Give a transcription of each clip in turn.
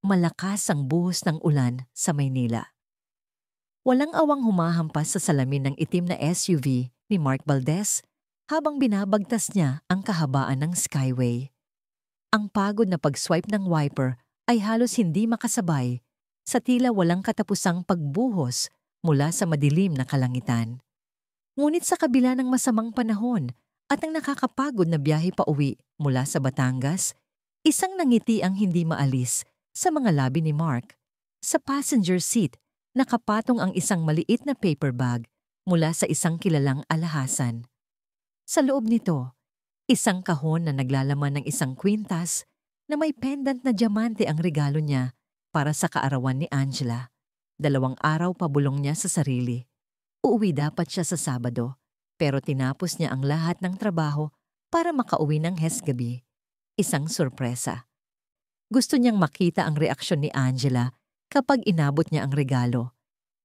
malakas ang buhos ng ulan sa Maynila. Walang awang humahampas sa salamin ng itim na SUV ni Mark Valdez habang binabagtas niya ang kahabaan ng Skyway. Ang pagod na pag-swipe ng wiper ay halos hindi makasabay sa tila walang katapusang pagbuhos mula sa madilim na kalangitan. Ngunit sa kabila ng masamang panahon at ang nakakapagod na biyahe pauwi mula sa Batangas, isang nangiti ang hindi maalis sa mga labi ni Mark. Sa passenger seat, nakapatong ang isang maliit na paper bag mula sa isang kilalang alhasan. Sa loob nito, isang kahon na naglalaman ng isang kwintas na may pendant na diamante ang regalo niya para sa kaarawan ni Angela. 2 araw pa bulong niya sa sarili. Uuwi dapat siya sa Sabado, pero tinapos niya ang lahat ng trabaho para makauwi ng Hesgabi. Isang sorpresa. Gusto niyang makita ang reaksyon ni Angela kapag inabot niya ang regalo.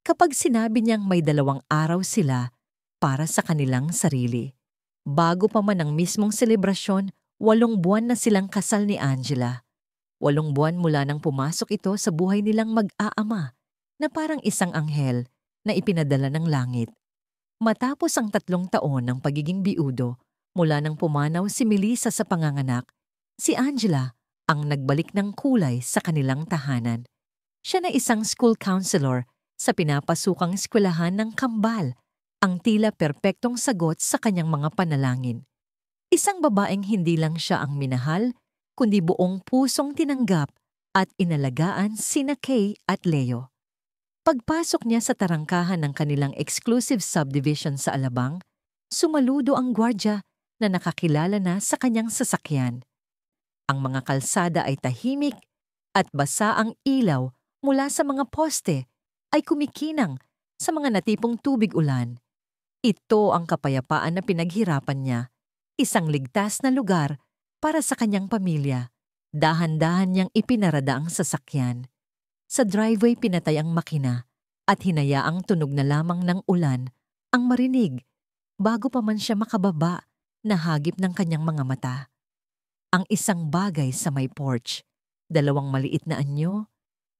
Kapag sinabi niyang may 2 araw sila para sa kanilang sarili. Bago pa man ang mismong selebrasyon, 8 buwan na silang kasal ni Angela. 8 buwan mula nang pumasok ito sa buhay nilang mag-aama na parang isang anghel na ipinadala ng langit. Matapos ang 3 taon ng pagiging biudo, mula nang pumanaw si Melissa sa panganganak, si Angela ang nagbalik ng kulay sa kanilang tahanan. Siya na isang school counselor sa pinapasukang eskwelahan ng Kambal, ang tila perpektong sagot sa kanyang mga panalangin. Isang babaeng hindi lang siya ang minahal, kundi buong pusong tinanggap at inalagaan sina Kay at Leo. Pagpasok niya sa tarangkahan ng kanilang exclusive subdivision sa Alabang, sumaludo ang gwardya na nakakilala na sa kanyang sasakyan. Ang mga kalsada ay tahimik at basa ang ilaw mula sa mga poste ay kumikinang sa mga natipong tubig ulan. Ito ang kapayapaan na pinaghirapan niya, isang ligtas na lugar para sa kanyang pamilya. Dahan-dahan niyang ipinarada ang sasakyan. Sa driveway pinatay ang makina at hinayaang tunog na lamang ng ulan ang marinig bago pa man siya makababa na hagip ng kanyang mga mata. Ang isang bagay sa may porch, 2 maliit na anyo,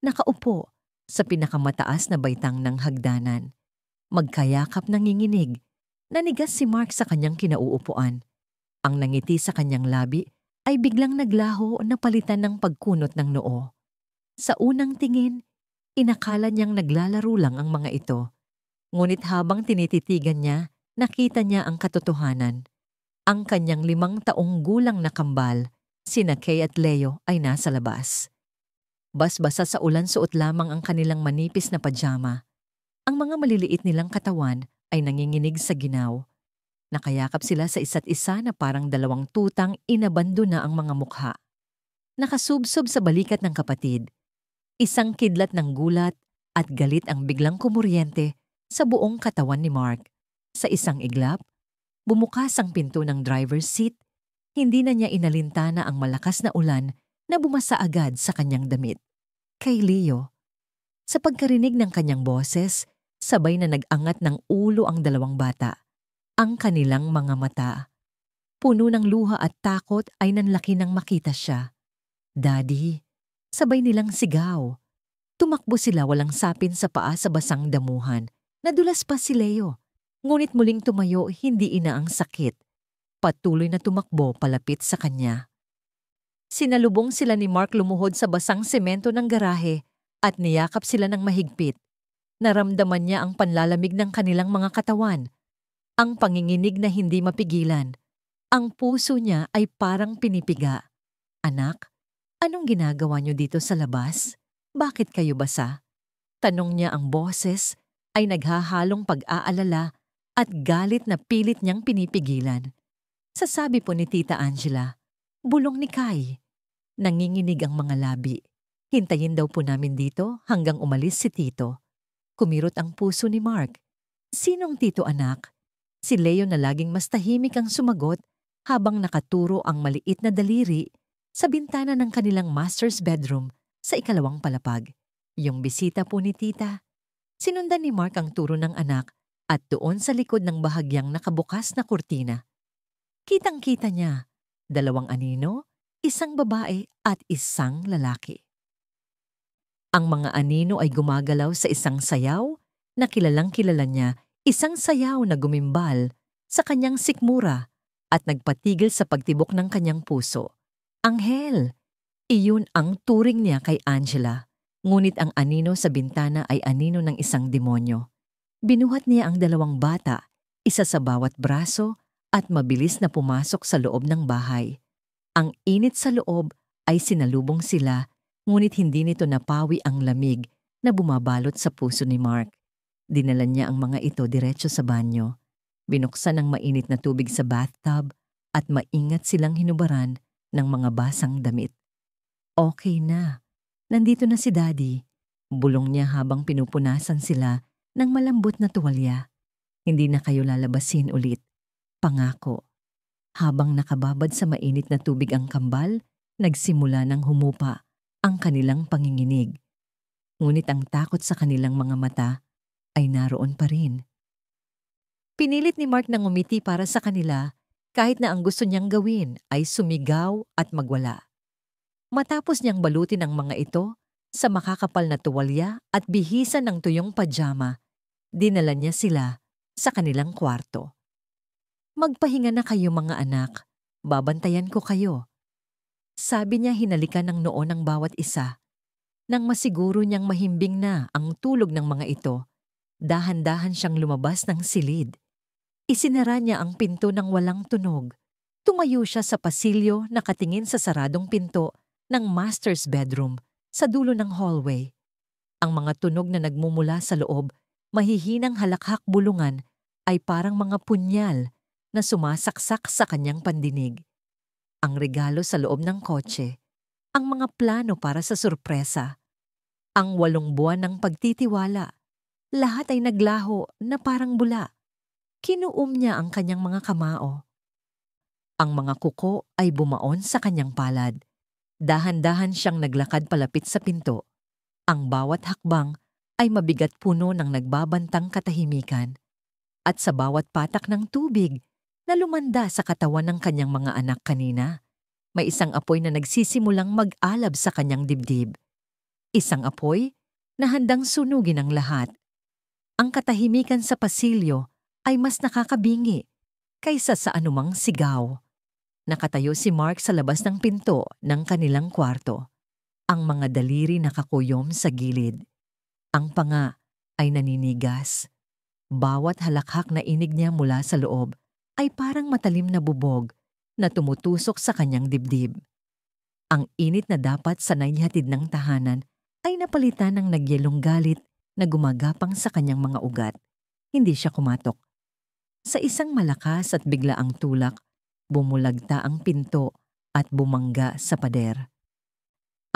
nakaupo sa pinakamataas na baitang ng hagdanan. Magkayakap nanginginig, nanigas si Mark sa kanyang kinauupuan. Ang nangiti sa kanyang labi ay biglang naglaho na palitan ng pagkunot ng noo. Sa unang tingin, inakala niyang naglalaro lang ang mga ito. Ngunit habang tinititigan niya, nakita niya ang katotohanan. Ang kanyang 5 taong gulang na kambal, sina Kay at Leo ay nasa labas. Basbasa sa ulan, suot lamang ang kanilang manipis na pajama. Ang mga maliliit nilang katawan ay nanginginig sa ginaw. Nakayakap sila sa isa't isa na parang 2 tutang inabando na ang mga mukha. Nakasubsob sa balikat ng kapatid. Isang kidlat ng gulat at galit ang biglang kumuryente sa buong katawan ni Mark. Sa isang iglap, bumukas ang pinto ng driver's seat. Hindi na niya inalintana ang malakas na ulan na bumasa agad sa kanyang damit. Kay Leo. Sa pagkarinig ng kanyang boses, sabay na nag-angat ng ulo ang 2 bata. Ang kanilang mga mata, puno ng luha at takot, ay nanlaki nang makita siya. Daddy, sabay nilang sigaw. Tumakbo sila walang sapin sa paa sa basang damuhan. Nadulas pa si Leo. Ngunit muling tumayo, hindi ina ang sakit. Patuloy na tumakbo palapit sa kanya. Sinalubong sila ni Mark lumuhod sa basang semento ng garahe at niyakap sila ng mahigpit. Naramdaman niya ang panlalamig ng kanilang mga katawan. Ang panginginig na hindi mapigilan. Ang puso niya ay parang pinipiga. Anak, anong ginagawa niyo dito sa labas? Bakit kayo basa? Tanong niya, ang boses ay naghahalong pag-aalala at galit na pilit niyang pinipigilan. Sasabi po ni Tita Angela, bulong ni Kay. Nanginginig ang mga labi. Hintayin daw po namin dito hanggang umalis si Tito. Kumirot ang puso ni Mark. Sinong Tito, anak? Si Leo na laging mas tahimik ang sumagot habang nakaturo ang maliit na daliri sa bintana ng kanilang master's bedroom sa 2 palapag. Yung bisita po ni Tita. Sinundan ni Mark ang turo ng anak at doon sa likod ng bahagyang nakabukas na kurtina. Kitang-kita niya, 2 anino, 1 babae at 1 lalaki. Ang mga anino ay gumagalaw sa isang sayaw na kilalang-kilala niya, isang sayaw na gumimbal sa kanyang sikmura at nagpatigil sa pagtibok ng kanyang puso. Anghel! Iyon ang turing niya kay Angela. Ngunit ang anino sa bintana ay anino ng isang demonyo. Binuhat niya ang dalawang bata, isa sa bawat braso, at mabilis na pumasok sa loob ng bahay. Ang init sa loob ay sinalubong sila, ngunit hindi nito napawi ang lamig na bumabalot sa puso ni Mark. Dinala niya ang mga ito diretso sa banyo. Binuksan ang mainit na tubig sa bathtub at maingat silang hinubaran ng mga basang damit. Okay na. Nandito na si Daddy. Bulong niya habang pinupunasan sila ng malambot na tuwalya. Hindi na kayo lalabasin ulit. Pangako. Habang nakababad sa mainit na tubig ang kambal, nagsimula ng humupa ang kanilang panginginig. Ngunit ang takot sa kanilang mga mata ay naroon pa rin. Pinilit ni Mark na ngumiti para sa kanila kahit na ang gusto niyang gawin ay sumigaw at magwala. Matapos niyang balutin ang mga ito sa makakapal na tuwalya at bihisan ng tuyong pajama, dinala niya sila sa kanilang kwarto. Magpahinga na kayo mga anak, babantayan ko kayo. Sabi niya hinalikan ng noo ng bawat isa. Nang masiguro niyang mahimbing na ang tulog ng mga ito, dahan-dahan siyang lumabas ng silid. Isinara niya ang pinto ng walang tunog. Tumayo siya sa pasilyo nakatingin sa saradong pinto ng master's bedroom sa dulo ng hallway. Ang mga tunog na nagmumula sa loob, mahihinang halakhak bulungan, ay parang mga punyal na sumasaksak sa kanyang pandinig. Ang regalo sa loob ng kotse, ang mga plano para sa sorpresa, ang 8 buwan ng pagtitiwala, lahat ay naglaho na parang bula. Kinuom niya ang kanyang mga kamao. Ang mga kuko ay bumaon sa kanyang palad. Dahan-dahan siyang naglakad palapit sa pinto. Ang bawat hakbang ay mabigat puno ng nagbabantang katahimikan. At sa bawat patak ng tubig na lumanda sa katawan ng kanyang mga anak kanina, may isang apoy na nagsisimulang mag-alab sa kanyang dibdib. Isang apoy na handang sunugin ang lahat. Ang katahimikan sa pasilyo ay mas nakakabingi kaysa sa anumang sigaw. Nakatayo si Mark sa labas ng pinto ng kanilang kwarto. Ang mga daliri nakakuyom sa gilid. Ang panga ay naninigas. Bawat halakhak na inig niya mula sa loob ay parang matalim na bubog na tumutusok sa kanyang dibdib. Ang init na dapat sanay hatid ng tahanan ay napalitan ng nagyelong galit na gumagapang sa kanyang mga ugat. Hindi siya kumatok. Sa isang malakas at biglaang tulak, bumulagta ang pinto at bumangga sa pader.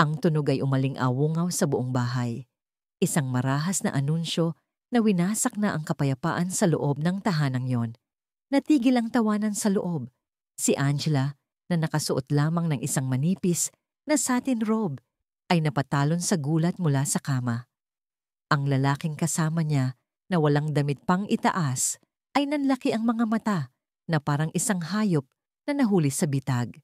Ang tunog ay umaling-awungaw sa buong bahay. Isang marahas na anunsyo na winasak na ang kapayapaan sa loob ng tahanang yon. Natigil ang tawanan sa loob. Si Angela, na nakasuot lamang ng isang manipis na satin robe, ay napatalon sa gulat mula sa kama. Ang lalaking kasama niya, na walang damit pang itaas, ay nanlaki ang mga mata na parang isang hayop na nahuli sa bitag.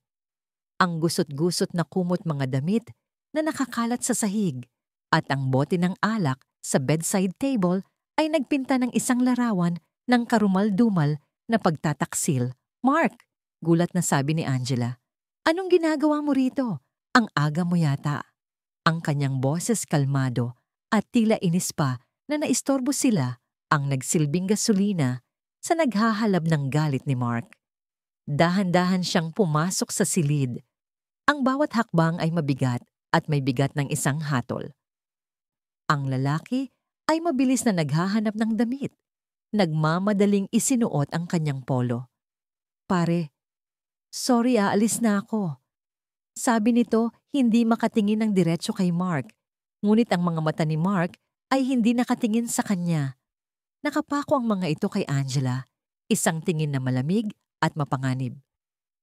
Ang gusot-gusot na kumot mga damit na nakakalat sa sahig at ang bote ng alak sa bedside table ay nagpinta ng isang larawan ng karumal-dumal na pagtataksil. "Mark!" gulat na sabi ni Angela. "Anong ginagawa mo rito? Ang aga mo yata." Ang kanyang boses kalmado at tila inis pa na naistorbo sila ang nagsilbing gasolina sa naghahalab ng galit ni Mark. Dahan-dahan siyang pumasok sa silid. Ang bawat hakbang ay mabigat at may bigat ng isang hatol. Ang lalaki ay mabilis na naghahanap ng damit. Nagmamadaling isinuot ang kanyang polo. "Pare, sorry aalis na ako." Sabi nito hindi makatingin ng diretso kay Mark. Ngunit ang mga mata ni Mark ay hindi nakatingin sa kanya. Nakapako ang mga ito kay Angela. Isang tingin na malamig at mapanganib.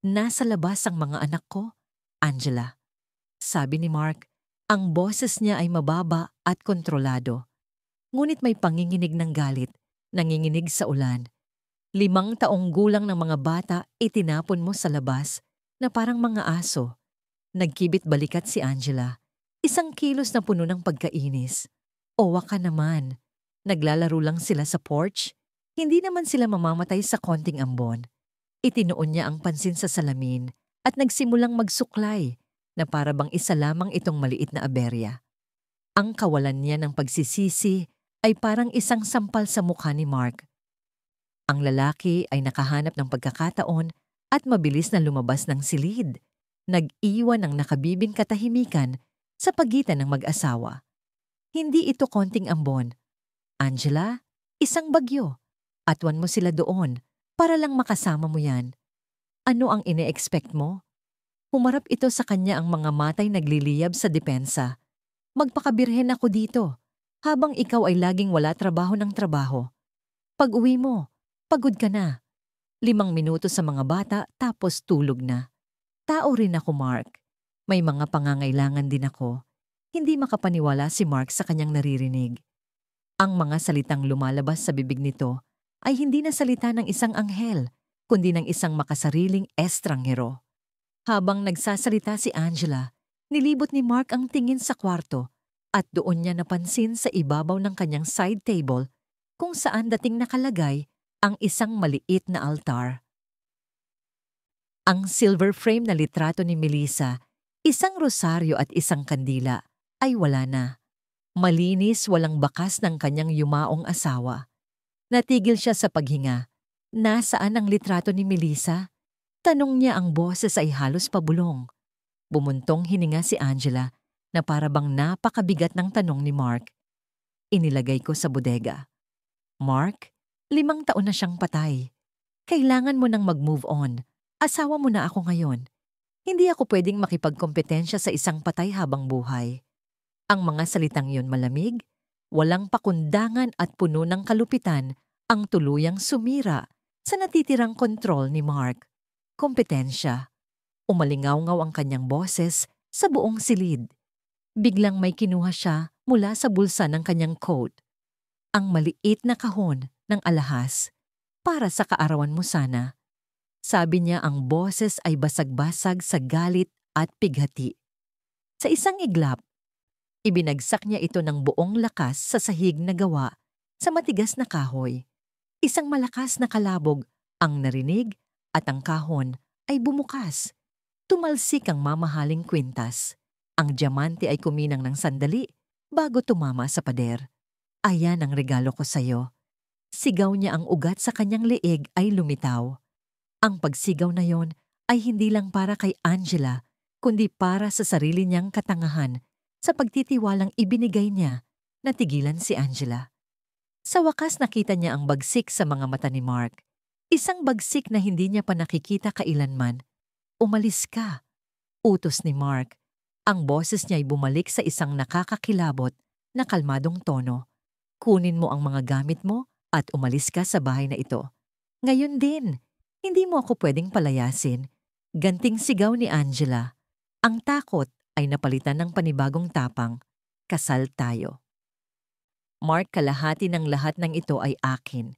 "Nasa labas ang mga anak ko, Angela." Sabi ni Mark, ang boses niya ay mababa at kontrolado. Ngunit may panginginig ng galit, nanginginig sa ulan. 5 taong gulang ng mga bata itinapon mo sa labas na parang mga aso. Nagkibit balikat si Angela. Isang kilos na puno ng pagkainis. Owa ka naman. Naglalaro lang sila sa porch. Hindi naman sila mamamatay sa konting ambon. Itinuon niya ang pansin sa salamin at nagsimulang magsuklay na para bang isa lamang itong maliit na aberya. Ang kawalan niya ng pagsisisi ay parang isang sampal sa mukha ni Mark. Ang lalaki ay nakahanap ng pagkakataon at mabilis na lumabas ng silid. Nag-iwan ng nakabibing katahimikan sa pagitan ng mag-asawa. Hindi ito konting ambon. Angela, isang bagyo. Atwan mo sila doon para lang makasama mo yan. Ano ang ine-expect mo? Humarap ito sa kanya ang mga matay nagliliyab sa depensa. Magpakabirhen ako dito, habang ikaw ay laging wala trabaho ng trabaho. Pag-uwi mo, pagod ka na. 5 minuto sa mga bata tapos tulog na. Tao rin ako, Mark. May mga pangangailangan din ako. Hindi makapaniwala si Mark sa kanyang naririnig. Ang mga salitang lumalabas sa bibig nito ay hindi na salita ng isang anghel, kundi ng isang makasariling estranghero. Habang nagsasalita si Angela, nilibot ni Mark ang tingin sa kwarto at doon niya napansin sa ibabaw ng kanyang side table kung saan dating nakalagay ang isang maliit na altar. Ang silver frame na litrato ni Melissa, isang rosaryo at isang kandila ay wala na. Malinis, walang bakas ng kanyang yumaong asawa. Natigil siya sa paghinga. Nasaan ang litrato ni Melissa? Tanong niya, ang boses ay halos pabulong. Bumuntong hininga si Angela na para bang napakabigat ng tanong ni Mark. Inilagay ko sa bodega. Mark, 5 taon na siyang patay. Kailangan mo nang mag-move on. Asawa mo na ako ngayon. Hindi ako pwedeng makipagkompetensya sa isang patay habang buhay. Ang mga salitang yun malamig, walang pakundangan at puno ng kalupitan ang tuluyang sumira sa natitirang kontrol ni Mark. Kompetensya. Umalingaw-ngaw ang kanyang boses sa buong silid. Biglang may kinuha siya mula sa bulsa ng kanyang coat. Ang maliit na kahon ng alahas. Para sa kaarawan mo sana. Sabi niya, ang boses ay basag-basag sa galit at pighati. Sa isang iglap, ibinagsak niya ito ng buong lakas sa sahig na gawa sa matigas na kahoy. Isang malakas na kalabog ang narinig at ang kahon ay bumukas. Tumalsik ang mamahaling kwintas. Ang diamante ay kuminang ng sandali bago tumama sa pader. Ayan ang regalo ko sa'yo. Sigaw niya, ang ugat sa kanyang leeg ay lumitaw. Ang pagsigaw na yon ay hindi lang para kay Angela, kundi para sa sarili niyang katangahan sa pagtitiwalang ibinigay niya. Natigilan si Angela. Sa wakas nakita niya ang bagsik sa mga mata ni Mark. Isang bagsik na hindi niya pa nakikita kailanman. Umalis ka. Utos ni Mark. Ang boses niya ay bumalik sa isang nakakakilabot na kalmadong tono. Kunin mo ang mga gamit mo at umalis ka sa bahay na ito. Ngayon din. Hindi mo ako pwedeng palayasin. Ganting sigaw ni Angela. Ang takot ay napalitan ng panibagong tapang. Kasal tayo. Mark, kalahati ng lahat ng ito ay akin.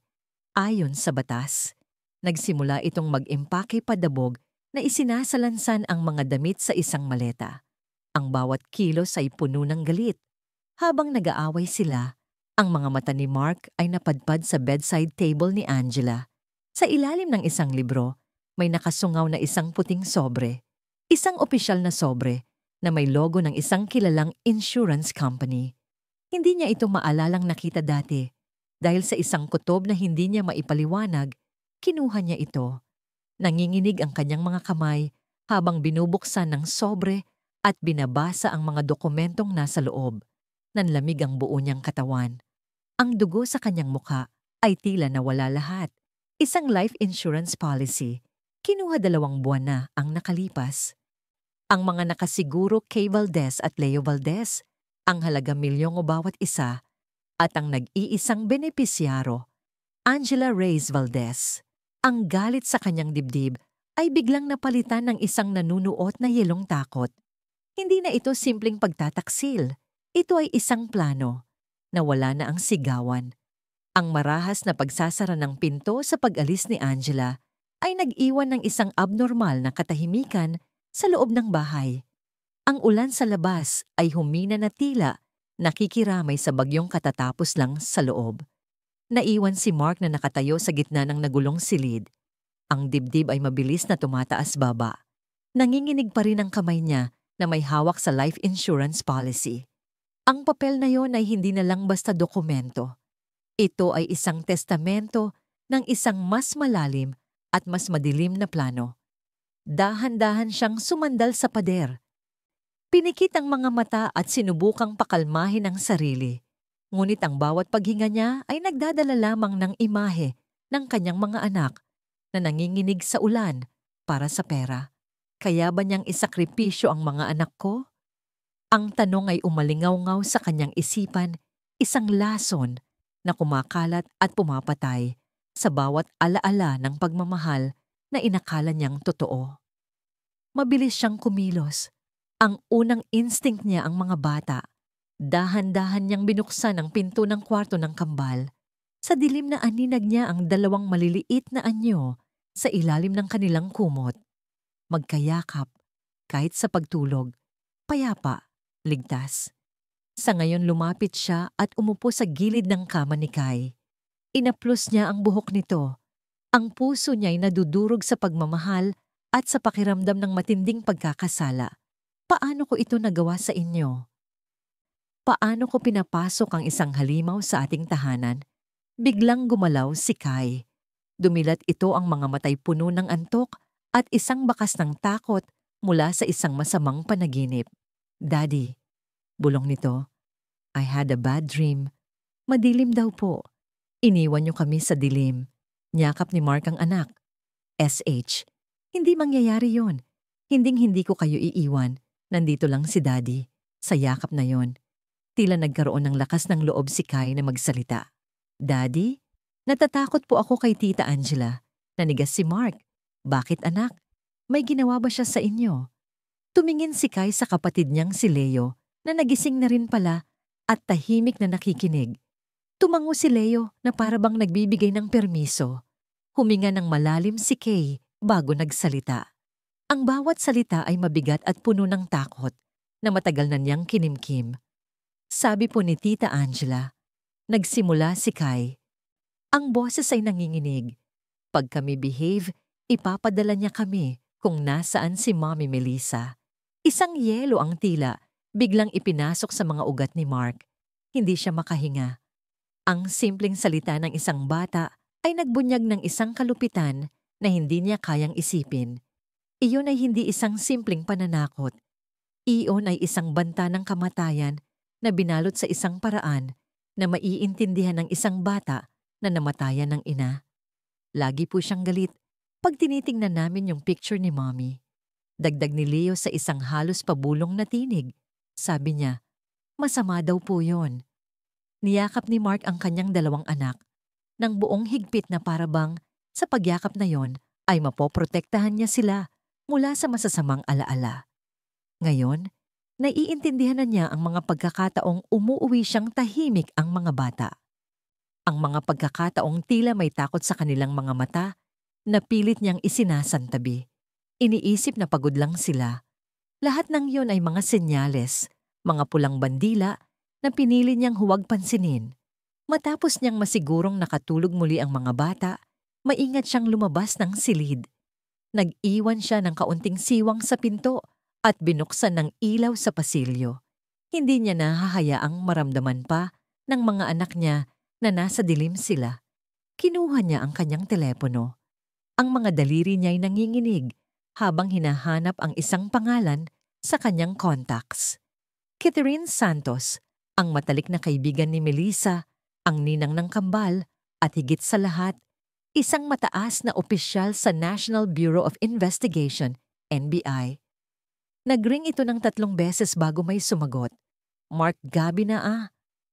Ayon sa batas. Nagsimula itong mag-impake padabog na isinasalansan ang mga damit sa isang maleta. Ang bawat kilos ay puno ng galit. Habang nag-aaway sila, ang mga mata ni Mark ay napadpad sa bedside table ni Angela. Sa ilalim ng isang libro, may nakasungaw na isang puting sobre. Isang opisyal na sobre na may logo ng isang kilalang insurance company. Hindi niya ito maalalang nakita dati. Dahil sa isang kutob na hindi niya maipaliwanag, kinuha niya ito. Nanginginig ang kanyang mga kamay habang binubuksan ng sobre at binabasa ang mga dokumentong nasa loob. Nanlamig ang buo niyang katawan. Ang dugo sa kanyang mukha ay tila nawala lahat. Isang life insurance policy. Kinuha 2 buwan na ang nakalipas. Ang mga nakasiguro kay Valdez at Leo Valdez, ang halaga milyong o bawat isa, at ang nag-iisang benepisyaro, Angela Reyes Valdez. Ang galit sa kanyang dibdib ay biglang napalitan ng isang nanunuot na yelong takot. Hindi na ito simpleng pagtataksil. Ito ay isang plano. Nawala na ang sigawan. Ang marahas na pagsasara ng pinto sa pag-alis ni Angela ay nag-iwan ng isang abnormal na katahimikan sa loob ng bahay. Ang ulan sa labas ay humina na tila nakikiramay sa bagyong katatapos lang sa loob. Naiwan si Mark na nakatayo sa gitna ng nagulong silid. Ang dibdib ay mabilis na tumataas baba. Nanginginig pa rin ang kamay niya na may hawak sa life insurance policy. Ang papel na yon ay hindi na lang basta dokumento. Ito ay isang testamento ng isang mas malalim at mas madilim na plano. Dahan-dahan siyang sumandal sa pader. Pinikit ang mga mata at sinubukang pakalmahin ang sarili. Ngunit ang bawat paghinga niya ay nagdadala lamang ng imahe ng kanyang mga anak na nanginginig sa ulan para sa pera. Kaya ba niyang isakripisyo ang mga anak ko? Ang tanong ay umalingaw-ngaw sa kanyang isipan, isang lason na kumakalat at pumapatay sa bawat alaala ng pagmamahal na inakala niyang totoo. Mabilis siyang kumilos. Ang unang instinct niya ang mga bata. Dahan-dahan niyang binuksan ang pinto ng kwarto ng kambal. Sa dilim na aninag niya ang dalawang maliliit na anyo sa ilalim ng kanilang kumot. Magkayakap, kahit sa pagtulog, payapa, ligtas. Sa ngayon lumapit siya at umupo sa gilid ng kama ni Kai. Inaplos niya ang buhok nito. Ang puso niya ay nadudurog sa pagmamahal at sa pakiramdam ng matinding pagkakasala. Paano ko ito nagawa sa inyo? Paano ko pinapasok ang isang halimaw sa ating tahanan? Biglang gumalaw si Kai. Dumilat ito ang mga matay puno ng antok at isang bakas ng takot mula sa isang masamang panaginip. Daddy, bulong nito, I had a bad dream. Madilim daw po. Iniwan niyo kami sa dilim. Niyakap ni Mark ang anak. SH, hindi mangyayari yon. Hinding-hindi ko kayo iiwan. Nandito lang si Daddy. Sa yakap na yon. Tila nagkaroon ng lakas ng loob si Kai na magsalita. Daddy, natatakot po ako kay Tita Angela. Nanigas si Mark. Bakit anak? May ginawa ba siya sa inyo? Tumingin si Kai sa kapatid niyang si Leo na nagising na rin pala at tahimik na nakikinig. Tumango si Leo na parabang nagbibigay ng permiso. Huminga ng malalim si Kay bago nagsalita. Ang bawat salita ay mabigat at puno ng takot na matagal na niyang kinimkim. Sabi po ni Tita Angela, nagsimula si Kai. Ang boses ay nanginginig. Pag kami behave, ipapadala niya kami kung nasaan si Mommy Melissa. Isang yelo ang tila, biglang ipinasok sa mga ugat ni Mark. Hindi siya makahinga. Ang simpleng salita ng isang bata ay nagbunyag ng isang kalupitan na hindi niya kayang isipin. Iyon ay hindi isang simpleng pananakot. Iyon ay isang banta ng kamatayan na binalot sa isang paraan na maiintindihan ng isang bata na namatayan ng ina. Lagi po siyang galit pag tinitingnan namin yung picture ni Mommy. Dagdag ni Leo sa isang halos pabulong na tinig. Sabi niya, masama daw po yon. Niyakap ni Mark ang kanyang dalawang anak ng buong higpit na parabang sa pagyakap na yon ay mapoprotektahan niya sila mula sa masasamang alaala. Ngayon, naiintindihan na niya ang mga pagkakataong umuuwi siyang tahimik ang mga bata. Ang mga pagkakataong tila may takot sa kanilang mga mata na pilit niyang isinasantabi. Iniisip na pagod lang sila. Lahat ng yon ay mga senyales, mga pulang bandila na pinili niyang huwag pansinin. Matapos niyang masigurong nakatulog muli ang mga bata, maingat siyang lumabas ng silid. Nag-iwan siya ng kaunting siwang sa pinto at binuksan ng ilaw sa pasilyo. Hindi niya nahahayaang maramdaman pa ng mga anak niya na nasa dilim sila. Kinuha niya ang kanyang telepono. Ang mga daliri niya ay nanginginig habang hinahanap ang isang pangalan sa kanyang contacts. Catherine Santos, ang matalik na kaibigan ni Melissa, ang ninang ng kambal at higit sa lahat, isang mataas na opisyal sa National Bureau of Investigation, NBI. Nagring ito ng 3 beses bago may sumagot. Mark, gabi na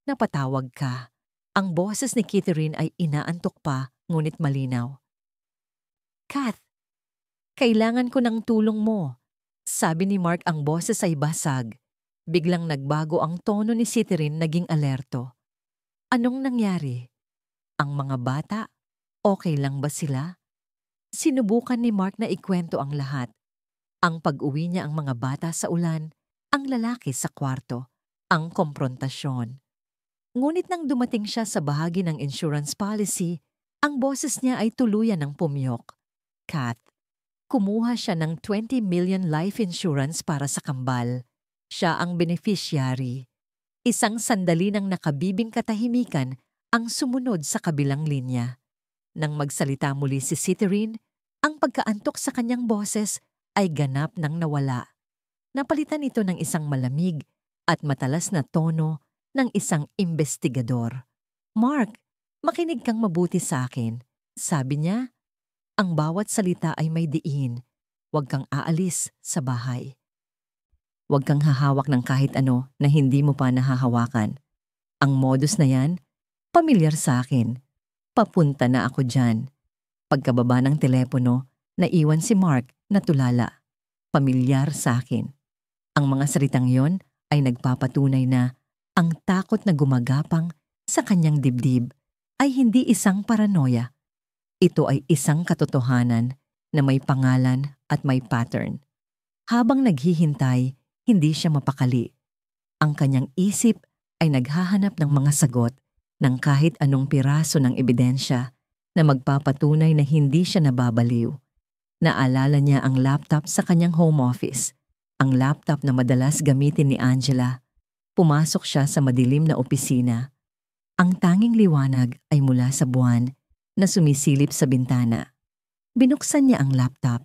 napatawag ka. Ang boses ni Catherine ay inaantok pa ngunit malinaw. Kath, kailangan ko ng tulong mo. Sabi ni Mark, ang boses ay basag. Biglang nagbago ang tono ni Catherine, naging alerto. Anong nangyari? Ang mga bata? Okay lang ba sila? Sinubukan ni Mark na ikwento ang lahat. Ang pag-uwi niya ang mga bata sa ulan, Ang lalaki sa kwarto, ang komprontasyon. Ngunit nang dumating siya sa bahagi ng insurance policy, ang boses niya ay tuluyan ng pumyok. Kath, kumuha siya ng 20 million life insurance para sa kambal. Siya ang beneficiary. Isang sandali ng nakabibing katahimikan ang sumunod sa kabilang linya. Nang magsalita muli si Citarine, ang pagkaantok sa kanyang boses ay ganap nang nawala. Napalitan ito ng isang malamig at matalas na tono ng isang investigador. "Mark, makinig kang mabuti sa akin," sabi niya. "Ang bawat salita ay may diin. Huwag kang aalis sa bahay. Huwag kang hahawak ng kahit ano na hindi mo pa nahahawakan. Ang modus na yan, pamilyar sa akin. Papunta na ako dyan." Pagkababa ng telepono, naiwan si Mark na tulala. Pamilyar sa akin. Ang mga salitang yon ay nagpapatunay na ang takot na gumagapang sa kanyang dibdib ay hindi isang paranoia. Ito ay isang katotohanan na may pangalan at may pattern. Habang naghihintay, hindi siya mapakali. Ang kanyang isip ay naghahanap ng mga sagot ng kahit anong piraso ng ebidensya na magpapatunay na hindi siya nababaliw. Naalala niya ang laptop sa kanyang home office, ang laptop na madalas gamitin ni Angela. Pumasok siya sa madilim na opisina. Ang tanging liwanag ay mula sa buwan na sumisilip sa bintana. Binuksan niya ang laptop.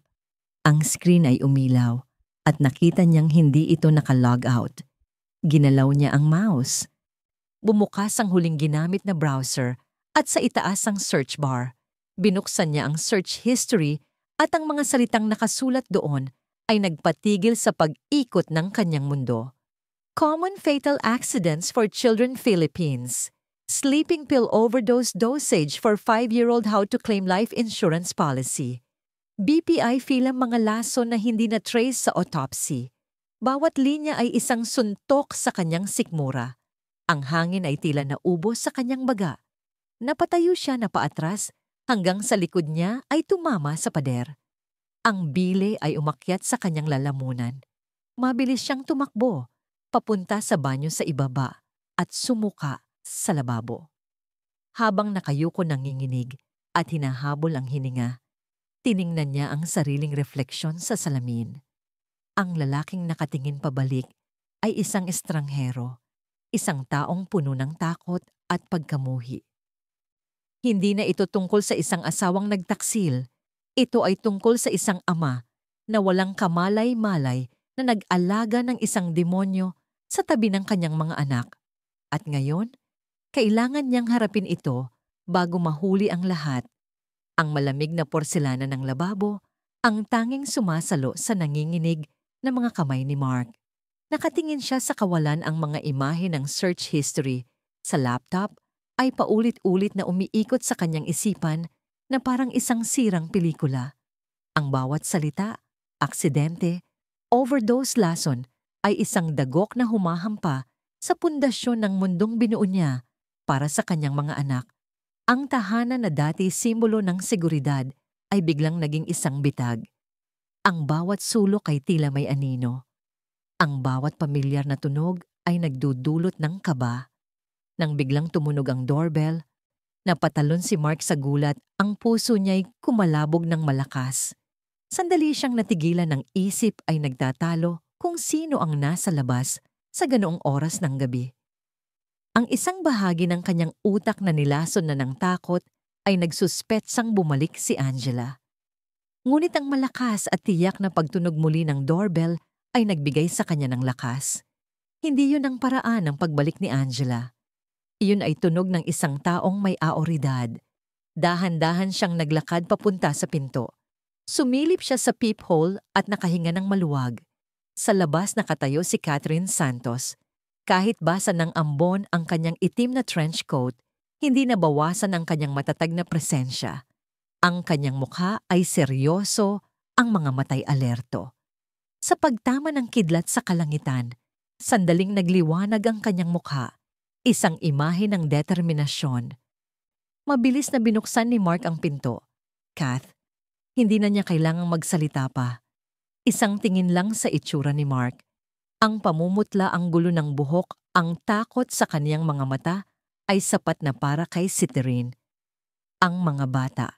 Ang screen ay umilaw at nakita niyang hindi ito naka-log out. Ginalaw niya ang mouse. Bumukas ang huling ginamit na browser at sa itaas ang search bar. Binuksan niya ang search history at ang mga salitang nakasulat doon ay nagpatigil sa pag-ikot ng kanyang mundo. Common fatal accidents for children Philippines. Sleeping pill overdose dosage for 5-year-old how to claim life insurance policy. BPI filang mga lason na hindi na-trace sa autopsy. Bawat linya ay isang suntok sa kanyang sikmura. Ang hangin ay tila naubos sa kanyang baga. Napatayo siya na paatras hanggang sa likod niya ay tumama sa pader. Ang bile ay umakyat sa kanyang lalamunan. Mabilis siyang tumakbo, papunta sa banyo sa ibaba at sumuka sa lababo. Habang nakayuko nanginginig at hinahabol ang hininga, tiningnan niya ang sariling refleksyon sa salamin. Ang lalaking nakatingin pabalik ay isang estranghero, isang taong puno ng takot at pagkamuhi. Hindi na ito tungkol sa isang asawang nagtaksil. Ito ay tungkol sa isang ama na walang kamalay-malay na nag-alaga ng isang demonyo sa tabi ng kanyang mga anak. At ngayon, kailangan niyang harapin ito bago mahuli ang lahat. Ang malamig na porselana ng lababo, ang tanging sumasalo sa nanginginig na mga kamay ni Mark. Nakatingin siya sa kawalan ang mga imahe ng search history. Sa laptop ay paulit-ulit na umiikot sa kanyang isipan na parang isang sirang pelikula. Ang bawat salita, aksidente, overdose lason ay isang dagok na humahampa sa pundasyon ng mundong binuo niya para sa kanyang mga anak. Ang tahanan na dati simbolo ng seguridad ay biglang naging isang bitag. Ang bawat sulok ay tila may anino. Ang bawat pamilyar na tunog ay nagdudulot ng kaba. Nang biglang tumunog ang doorbell, napatalon si Mark sa gulat, ang puso niya'y kumalabog ng malakas. Sandali siyang natigilan ng isip ay nagtatalo kung sino ang nasa labas sa ganoong oras ng gabi. Ang isang bahagi ng kanyang utak na nilason na ng takot ay nagsuspetsang bumalik si Angela. Ngunit ang malakas at tiyak na pagtunog muli ng doorbell ay nagbigay sa kanya ng lakas. Hindi yun ang paraan ng pagbalik ni Angela. Iyon ay tunog ng isang taong may aoridad. Dahan-dahan siyang naglakad papunta sa pinto. Sumilip siya sa peephole at nakahinga ng maluwag. Sa labas nakatayo si Catherine Santos. Kahit basa ng ambon ang kanyang itim na trench coat, hindi nabawasan ang kanyang matatag na presensya. Ang kanyang mukha ay seryoso, ang mga matay alerto. Sa pagtama ng kidlat sa kalangitan, sandaling nagliwanag ang kanyang mukha. Isang imahe ng determinasyon. Mabilis na binuksan ni Mark ang pinto. Kath, hindi na niya kailangang magsalita pa. Isang tingin lang sa itsura ni Mark. Ang pamumutla, ang gulo ng buhok, ang takot sa kaniyang mga mata ay sapat na para kay Catherine. Ang mga bata.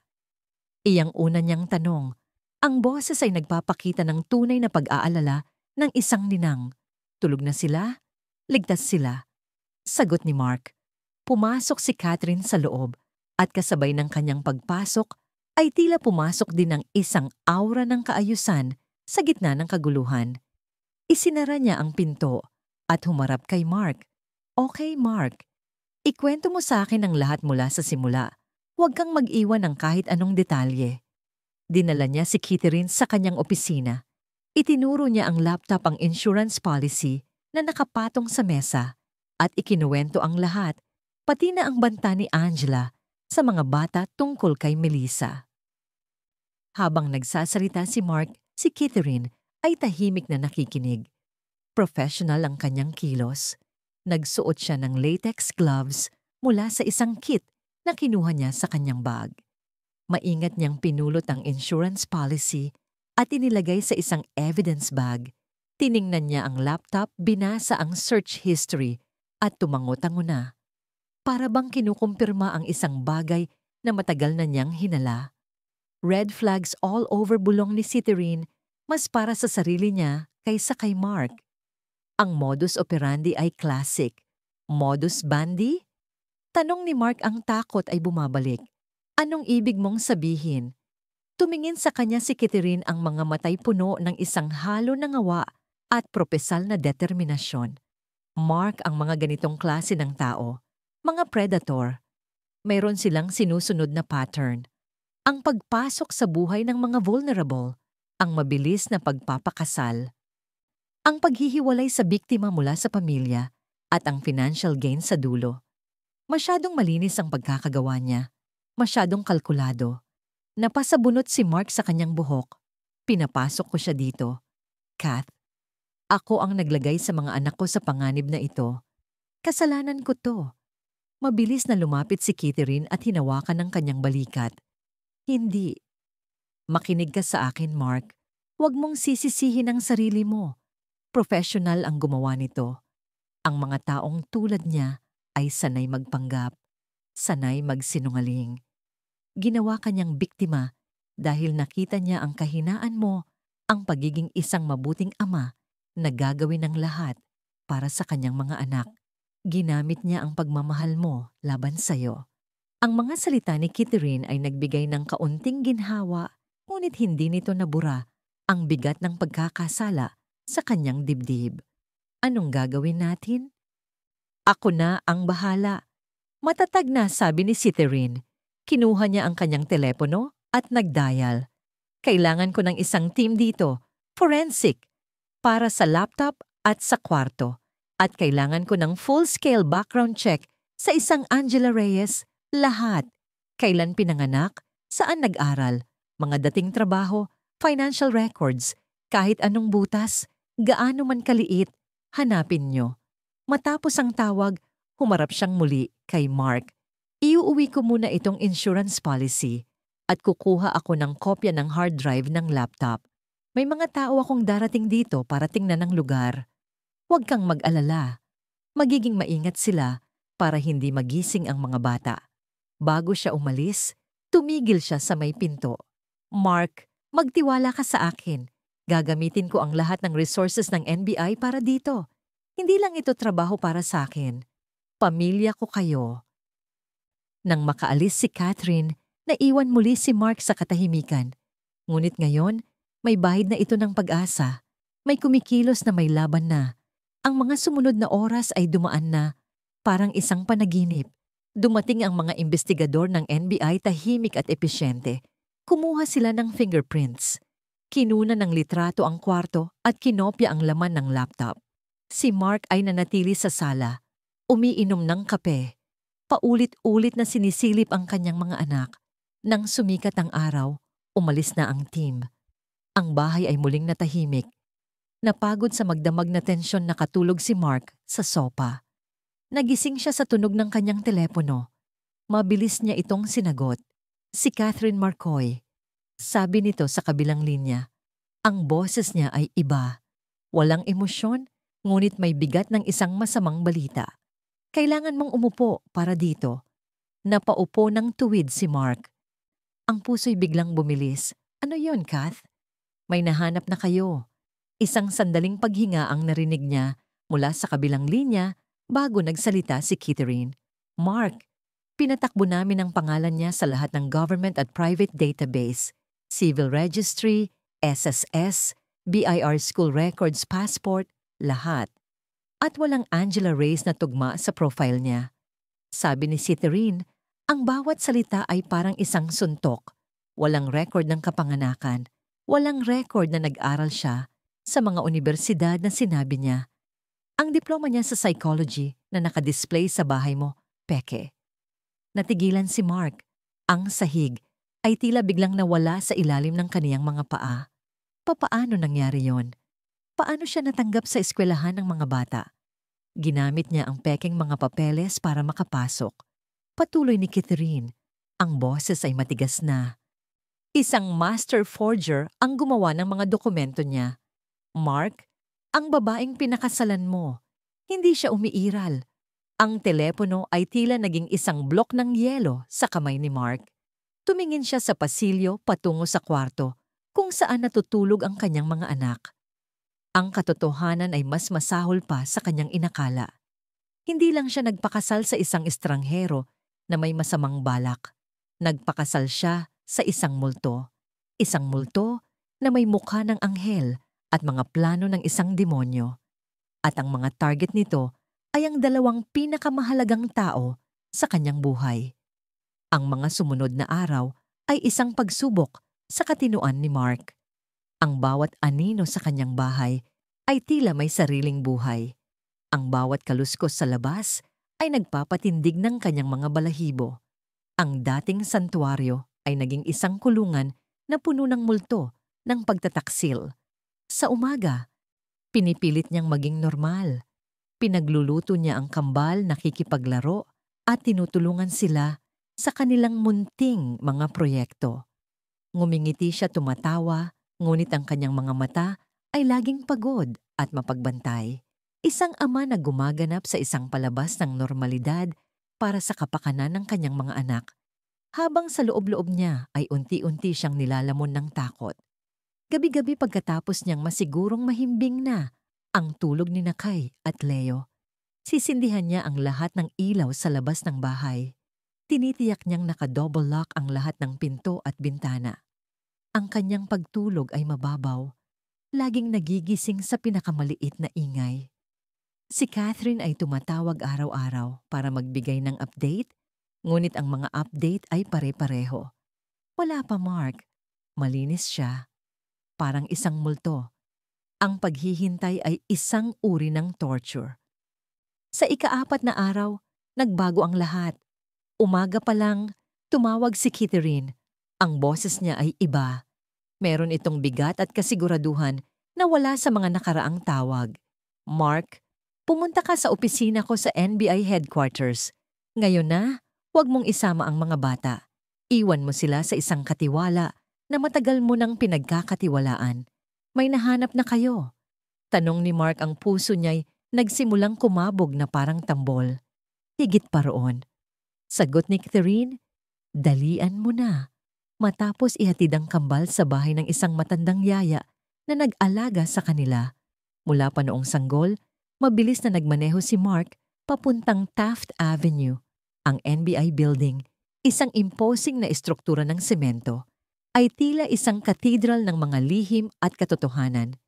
Iyang una niyang tanong. Ang boses ay nagpapakita ng tunay na pag-aalala ng isang ninang. Tulog na sila? Ligtas sila? Sagot ni Mark. Pumasok si Catherine sa loob at kasabay ng kanyang pagpasok ay tila pumasok din ng isang aura ng kaayusan sa gitna ng kaguluhan. Isinara niya ang pinto at humarap kay Mark. Okay, Mark. Ikwento mo sa akin ang lahat mula sa simula. Huwag kang mag-iwan ng kahit anong detalye. Dinala niya si Catherine sa kanyang opisina. Itinuro niya ang laptop, ang insurance policy na nakapatong sa mesa at ikinuwento ang lahat, pati na ang banta ni Angela sa mga bata tungkol kay Melissa. Habang nagsasalita si Mark, si Catherine ay tahimik na nakikinig. Professional ang kanyang kilos. Nagsuot siya ng latex gloves mula sa isang kit na kinuha niya sa kanyang bag. Maingat niyang pinulot ang insurance policy at inilagay sa isang evidence bag. Tiningnan niya ang laptop, binasa ang search history at tumango-tango na. Para bang kinukumpirma ang isang bagay na matagal na niyang hinala. Red flags all over bulong ni Catherine, mas para sa sarili niya kaysa kay Mark. Ang modus operandi ay classic. Modus bandi? Tanong ni Mark, ang takot ay bumabalik. Anong ibig mong sabihin? Tumingin sa kanya si Catherine, ang mga matay puno ng isang halo ng awa at propesal na determinasyon. Mark, ang mga ganitong klase ng tao, mga predator. Mayroon silang sinusunod na pattern. Ang pagpasok sa buhay ng mga vulnerable, ang mabilis na pagpapakasal, ang paghihiwalay sa biktima mula sa pamilya, at ang financial gain sa dulo. Masyadong malinis ang pagkakagawa niya, masyadong kalkulado. Napasabunot si Mark sa kanyang buhok. Pinapasok ko siya dito. Kath, ako ang naglagay sa mga anak ko sa panganib na ito. Kasalanan ko to. Mabilis na lumapit si Catherine at hinawakan ng kanyang balikat. Hindi. Makinig ka sa akin, Mark. Huwag mong sisisihin ang sarili mo. Professional ang gumawa nito. Ang mga taong tulad niya ay sanay magpanggap, sanay magsinungaling. Ginawa kanyang biktima dahil nakita niya ang kahinaan mo, ang pagiging isang mabuting ama na gagawin ng lahat para sa kanyang mga anak. Ginamit niya ang pagmamahal mo laban sa'yo. Ang mga salita ni Catherine ay nagbigay ng kaunting ginhawa, ngunit hindi nito nabura ang bigat ng pagkakasala sa kanyang dibdib. Anong gagawin natin? Ako na ang bahala. Matatag na, sabi ni Catherine. Kinuha niya ang kanyang telepono at nagdial. Kailangan ko ng isang team dito, forensic, para sa laptop at sa kwarto. At kailangan ko ng full-scale background check sa isang Angela Reyes, lahat. Kailan pinanganak, saan nag-aral, mga dating trabaho, financial records, kahit anong butas, gaano man kaliit, hanapin niyo. Matapos ang tawag, humarap siyang muli kay Mark. Iuuwi ko muna itong insurance policy at kukuha ako ng kopya ng hard drive ng laptop. May mga tao akong darating dito para tingnan ang lugar. Huwag kang mag-alala. Magiging maingat sila para hindi magising ang mga bata. Bago siya umalis, tumigil siya sa may pinto. Mark, magtiwala ka sa akin. Gagamitin ko ang lahat ng resources ng NBI para dito. Hindi lang ito trabaho para sa akin. Pamilya ko kayo. Nang makaalis si Catherine, naiwan muli si Mark sa katahimikan. Ngunit ngayon, may bahid na ito ng pag-asa. May kumikilos na may laban na. Ang mga sumunod na oras ay dumaan na, parang isang panaginip. Dumating ang mga investigador ng NBI, tahimik at episyente. Kumuha sila ng fingerprints. Kinuna ng litrato ang kwarto at kinopya ang laman ng laptop. Si Mark ay nanatili sa sala, umiinom ng kape. Paulit-ulit na sinisilip ang kanyang mga anak. Nang sumikat ang araw, umalis na ang team. Ang bahay ay muling natahimik. Napagod sa magdamag na tensyon, nakatulog si Mark sa sopa. Nagising siya sa tunog ng kanyang telepono. Mabilis niya itong sinagot. Si Catherine Marcoy. Sabi nito sa kabilang linya. Ang boses niya ay iba. Walang emosyon, Ngunit may bigat ng isang masamang balita. Kailangan mong umupo para dito. Napaupo ng tuwid si Mark. Ang puso'y biglang bumilis. Ano yon, Kath? May nahanap na kayo. Isang sandaling paghinga ang narinig niya mula sa kabilang linya bago nagsalita si Catherine. Mark, pinatakbo namin ang pangalan niya sa lahat ng government at private database, civil registry, SSS, BIR school records, passport, lahat. At walang Angela Reyes na tugma sa profile niya. Sabi ni Catherine, ang bawat salita ay parang isang suntok. Walang record ng kapanganakan. Walang record na nag-aral siya sa mga universidad na sinabi niya. Ang diploma niya sa psychology na nakadisplay sa bahay mo, peke. Natigilan si Mark. Ang sahig ay tila biglang nawala sa ilalim ng kaniyang mga paa. Papaano nangyari yon? Paano siya natanggap sa eskwelahan ng mga bata? Ginamit niya ang pekeng mga papeles para makapasok. Patuloy ni Catherine, ang boses ay matigas na. Isang master forger ang gumawa ng mga dokumento niya. Mark, ang babaeng pinakasalan mo, hindi siya umiiral. Ang telepono ay tila naging isang blok ng yelo sa kamay ni Mark. Tumingin siya sa pasilyo patungo sa kwarto kung saan natutulog ang kanyang mga anak. Ang katotohanan ay mas masahol pa sa kanyang inakala. Hindi lang siya nagpakasal sa isang estranghero na may masamang balak. Nagpakasal siya sa isang multo. Isang multo na may mukha ng anghel at mga plano ng isang demonyo. At ang mga target nito ay ang dalawang pinakamahalagang tao sa kanyang buhay. Ang mga sumunod na araw ay isang pagsubok sa katinuan ni Mark. Ang bawat anino sa kanyang bahay ay tila may sariling buhay. Ang bawat kaluskos sa labas ay nagpapatindig ng kanyang mga balahibo. Ang dating santuaryo ay naging isang kulungan na puno ng multo ng pagtataksil. Sa umaga, pinipilit niyang maging normal. Pinagluluto niya ang kambal, nakikipaglaro at tinutulungan sila sa kanilang munting mga proyekto. Ngumingiti siya, tumatawa, ngunit ang kanyang mga mata ay laging pagod at mapagbantay. Isang ama na gumaganap sa isang palabas ng normalidad para sa kapakanan ng kanyang mga anak, habang sa loob-loob niya ay unti-unti siyang nilalamon ng takot. Gabi-gabi pagkatapos niyang masigurong mahimbing na ang tulog ni Kay at Leo, sisindihan niya ang lahat ng ilaw sa labas ng bahay. Tinitiyak niyang naka-double lock ang lahat ng pinto at bintana. Ang kanyang pagtulog ay mababaw, laging nagigising sa pinakamaliit na ingay. Si Catherine ay tumatawag araw-araw para magbigay ng update, ngunit ang mga update ay pare-pareho. Wala pa, Mark. Malinis siya. Parang isang multo. Ang paghihintay ay isang uri ng torture. Sa ika-4 na araw, nagbago ang lahat. Umaga pa lang, tumawag si Catherine. Ang boses niya ay iba. Meron itong bigat at kasiguraduhan na wala sa mga nakaraang tawag. Mark, pumunta ka sa opisina ko sa NBI headquarters. Ngayon na, huwag mong isama ang mga bata. Iwan mo sila sa isang katiwala na matagal mo nang pinagkakatiwalaan. May nahanap na kayo. Tanong ni Mark, ang puso niya'y nagsimulang kumabog na parang tambol. Higit pa roon. Sagot ni Catherine, dalian mo na. Matapos ihatid ang kambal sa bahay ng isang matandang yaya na nag-alaga sa kanila. Mula pa noong sanggol, mabilis na nagmaneho si Mark papuntang Taft Avenue. Ang NBI building, isang imposing na estruktura ng semento, ay tila isang katedral ng mga lihim at katotohanan.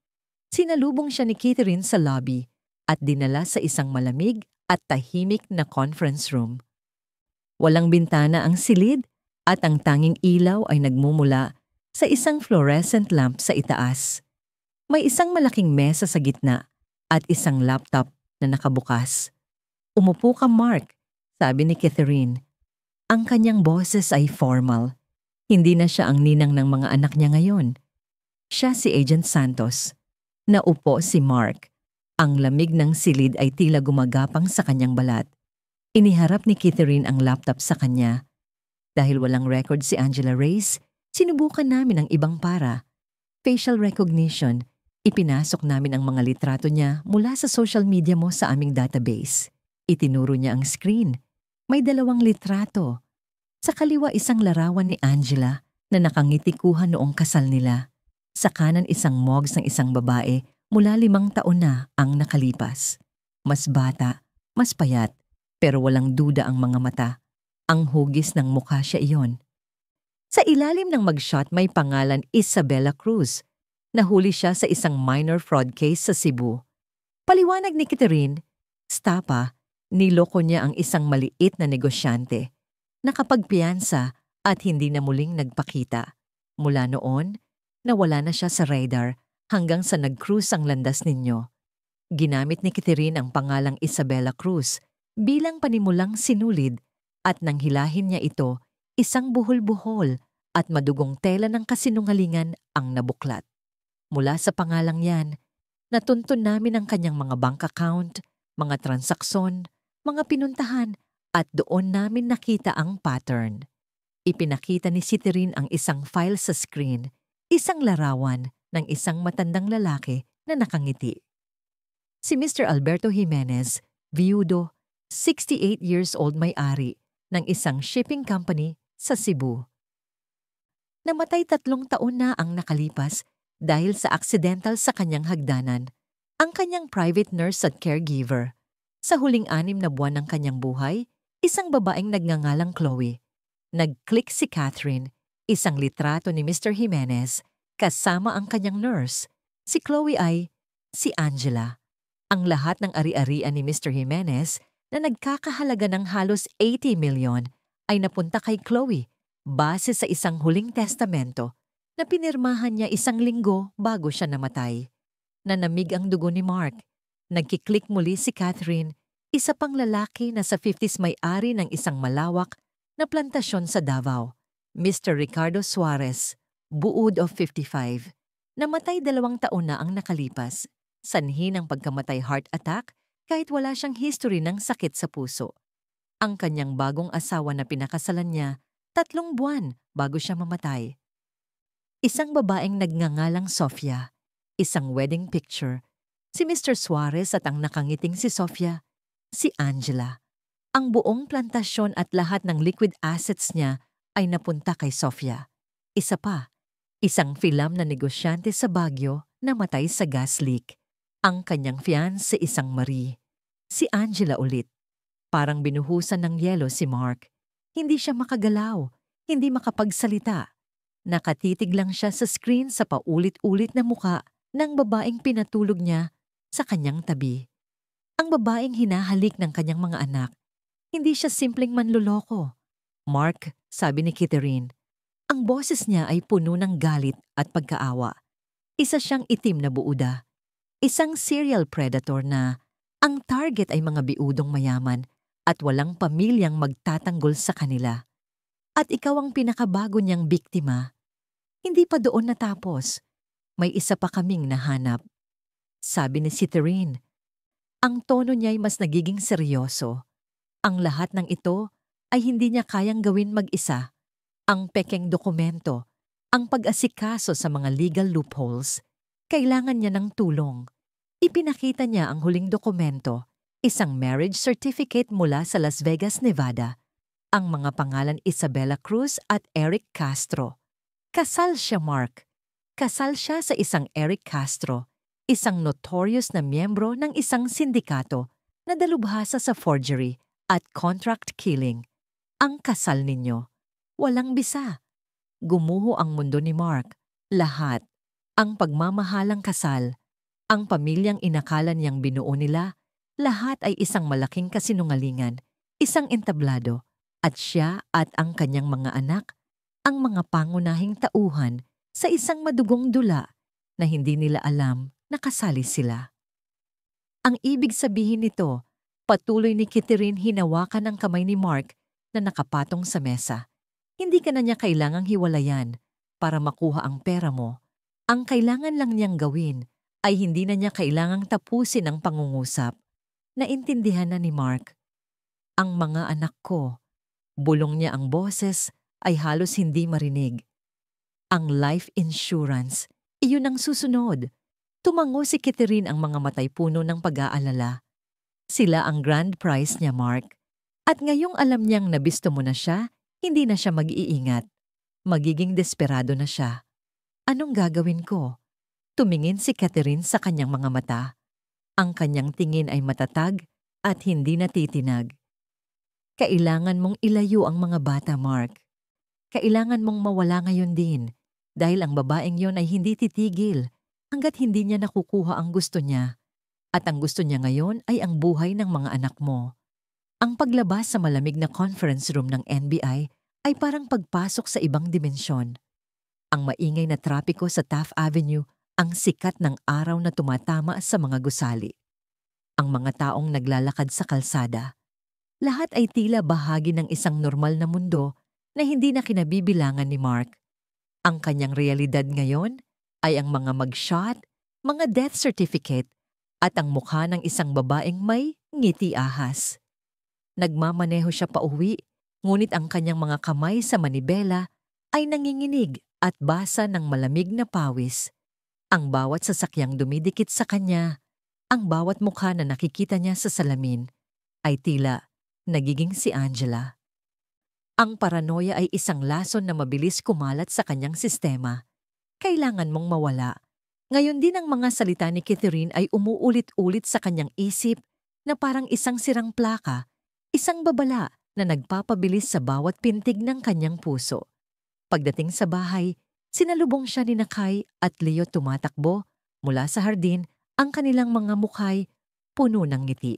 Sinalubong siya ni Catherine sa lobby at dinala sa isang malamig at tahimik na conference room. Walang bintana ang silid at ang tanging ilaw ay nagmumula sa isang fluorescent lamp sa itaas. May isang malaking mesa sa gitna at isang laptop na nakabukas. Umupo ka, Mark, sabi ni Catherine. Ang kanyang boses ay formal. Hindi na siya ang ninang ng mga anak niya ngayon. Siya si Agent Santos. Naupo si Mark. Ang lamig ng silid ay tila gumagapang sa kanyang balat. Iniharap ni Catherine ang laptop sa kanya. Dahil walang record si Angela Reyes, sinubukan namin ang ibang para. Facial recognition, Ipinasok namin ang mga litrato niya mula sa social media mo sa aming database. Itinuro niya ang screen. May 2 litrato. Sa kaliwa isang larawan ni Angela na nakangitikuhan noong kasal nila. Sa kanan isang mugs ng isang babae mula 5 taon na ang nakalipas. Mas bata, mas payat, pero walang duda ang mga mata. Ang hugis ng mukha siya iyon. Sa ilalim ng mugshot may pangalan Isabella Cruz. Nahuli siya sa isang minor fraud case sa Cebu. Paliwanag ni Catherine, stapa, niloko niya ang isang maliit na negosyante. Nakapagpiyansa at hindi na muling nagpakita. Mula noon, nawala na siya sa radar hanggang sa nag-cruise ang landas ninyo. Ginamit ni Catherine ang pangalang Isabella Cruz bilang panimulang sinulid at nang hilahin niya ito, isang buhol-buhol at madugong tela ng kasinungalingan ang nabuklat. Mula sa pangalang yan, natuntun namin ang kanyang mga bank account, mga transaksyon, mga pinuntahan at doon namin nakita ang pattern. Ipinakita ni Catherine ang isang file sa screen, isang larawan ng isang matandang lalaki na nakangiti. Si Mr. Alberto Jimenez, viudo, 68 years old may-ari ng isang shipping company sa Cebu. Namatay 3 taon na ang nakalipas dahil sa aksidentал sa kanyang hagdanan, ang kanyang private nurse at caregiver. Sa huling 6 na buwan ng kanyang buhay, isang babaeng nagngangalang Chloe. Nag-click si Catherine, isang litrato ni Mr. Jimenez, kasama ang kanyang nurse. Si Chloe ay si Angela. Ang lahat ng ari-arian ni Mr. Jimenez na nagkakahalaga ng halos 80 million ay napunta kay Chloe base sa isang huling testamento na pinirmahan niya 1 linggo bago siya namatay. Nanamig ang dugo ni Mark. Nagkiklik muli si Catherine, isa pang lalaki na sa 50s may-ari ng isang malawak na plantasyon sa Davao. Mr. Ricardo Suarez, buod of 55. Namatay 2 taon na ang nakalipas. Sanhi ng pagkamatay heart attack kahit wala siyang history ng sakit sa puso. Ang kanyang bagong asawa na pinakasalan niya 3 buwan bago siya mamatay. Isang babaeng nagngangalang Sofia, isang wedding picture, si Mr. Suarez at ang nakangiting si Sofia, si Angela. Ang buong plantasyon at lahat ng liquid assets niya ay napunta kay Sofia. Isa pa, isang film na negosyante sa Baguio na matay sa gas leak. Ang kanyang fiancé isang Marie. Si Angela ulit. Parang binuhusan ng yelo si Mark. Hindi siya makagalaw, hindi makapagsalita. Nakatitig lang siya sa screen sa paulit-ulit na muka ng babaeng pinatulog niya sa kanyang tabi. Ang babaeng hinahalik ng kanyang mga anak. Hindi siya simpleng manloloko. Mark, sabi ni Catherine, ang boses niya ay puno ng galit at pagkaawa. Isa siyang itim na buuda. Isang serial predator na ang target ay mga biudong mayaman at walang pamilyang magtatanggol sa kanila. At ikaw ang pinakabago niyang biktima. Hindi pa doon natapos. May isa pa kaming nahanap. Sabi ni Catherine. Ang tono niya ay mas nagiging seryoso. Ang lahat ng ito ay hindi niya kayang gawin mag-isa. Ang pekeng dokumento, ang pag-asikaso sa mga legal loopholes, kailangan niya ng tulong. Ipinakita niya ang huling dokumento, isang marriage certificate mula sa Las Vegas, Nevada. Ang mga pangalan Isabella Cruz at Eric Castro. Kasal siya, Mark. Kasal siya sa isang Eric Castro, isang notorious na miyembro ng isang sindikato na dalubhasa sa forgery at contract killing. Ang kasal ninyo. Walang bisa. Gumuho ang mundo ni Mark. Lahat. Ang pagmamahalang kasal. Ang pamilyang inakala niyang binuo nila. Lahat ay isang malaking kasinungalingan, isang entablado. At siya at ang kanyang mga anak, ang mga pangunahing tauhan sa isang madugong dula na hindi nila alam na kasali sila. Ang ibig sabihin nito, patuloy ni Catherine hinawakan ang kamay ni Mark na nakapatong sa mesa. Hindi ka na niya kailangang hiwalayan para makuha ang pera mo. Ang kailangan lang niyang gawin ay hindi na niya kailangang tapusin ang pangungusap. Naintindihan na ni Mark. Ang mga anak ko. Bulong niya ang boses ay halos hindi marinig. Ang life insurance, iyon ang susunod. Tumango si Catherine, ang mga matay puno ng pag-aalala. Sila ang grand prize niya, Mark. At ngayong alam niyang nabisto mo na siya, hindi na siya mag-iingat. Magiging desperado na siya. Anong gagawin ko? Tumingin si Catherine sa kanyang mga mata. Ang kanyang tingin ay matatag at hindi natitinag. Kailangan mong ilayo ang mga bata, Mark. Kailangan mong mawala ngayon din dahil ang babaeng yon ay hindi titigil hanggat hindi niya nakukuha ang gusto niya. At ang gusto niya ngayon ay ang buhay ng mga anak mo. Ang paglabas sa malamig na conference room ng NBI ay parang pagpasok sa ibang dimensyon. Ang maingay na trapiko sa Taft Avenue, ang sikat ng araw na tumatama sa mga gusali. Ang mga taong naglalakad sa kalsada. Lahat ay tila bahagi ng isang normal na mundo na hindi na kinabibilangan ni Mark. Ang kanyang realidad ngayon ay ang mga mugshot, mga death certificate, at ang mukha ng isang babaeng may ngiti ahas. Nagmamaneho siya pauwi, ngunit ang kanyang mga kamay sa manibela ay nanginginig at basa ng malamig na pawis. Ang bawat sasakyang dumidikit sa kanya, ang bawat mukha na nakikita niya sa salamin, ay tila nagiging si Angela. Ang paranoia ay isang lason na mabilis kumalat sa kanyang sistema. Kailangan mong mawala. Ngayon din ang mga salita ni Catherine ay umuulit-ulit sa kanyang isip na parang isang sirang plaka, isang babala na nagpapabilis sa bawat pintig ng kanyang puso. Pagdating sa bahay, sinalubong siya ni Kai at Leo tumatakbo mula sa hardin, ang kanilang mga mukhay puno ng ngiti.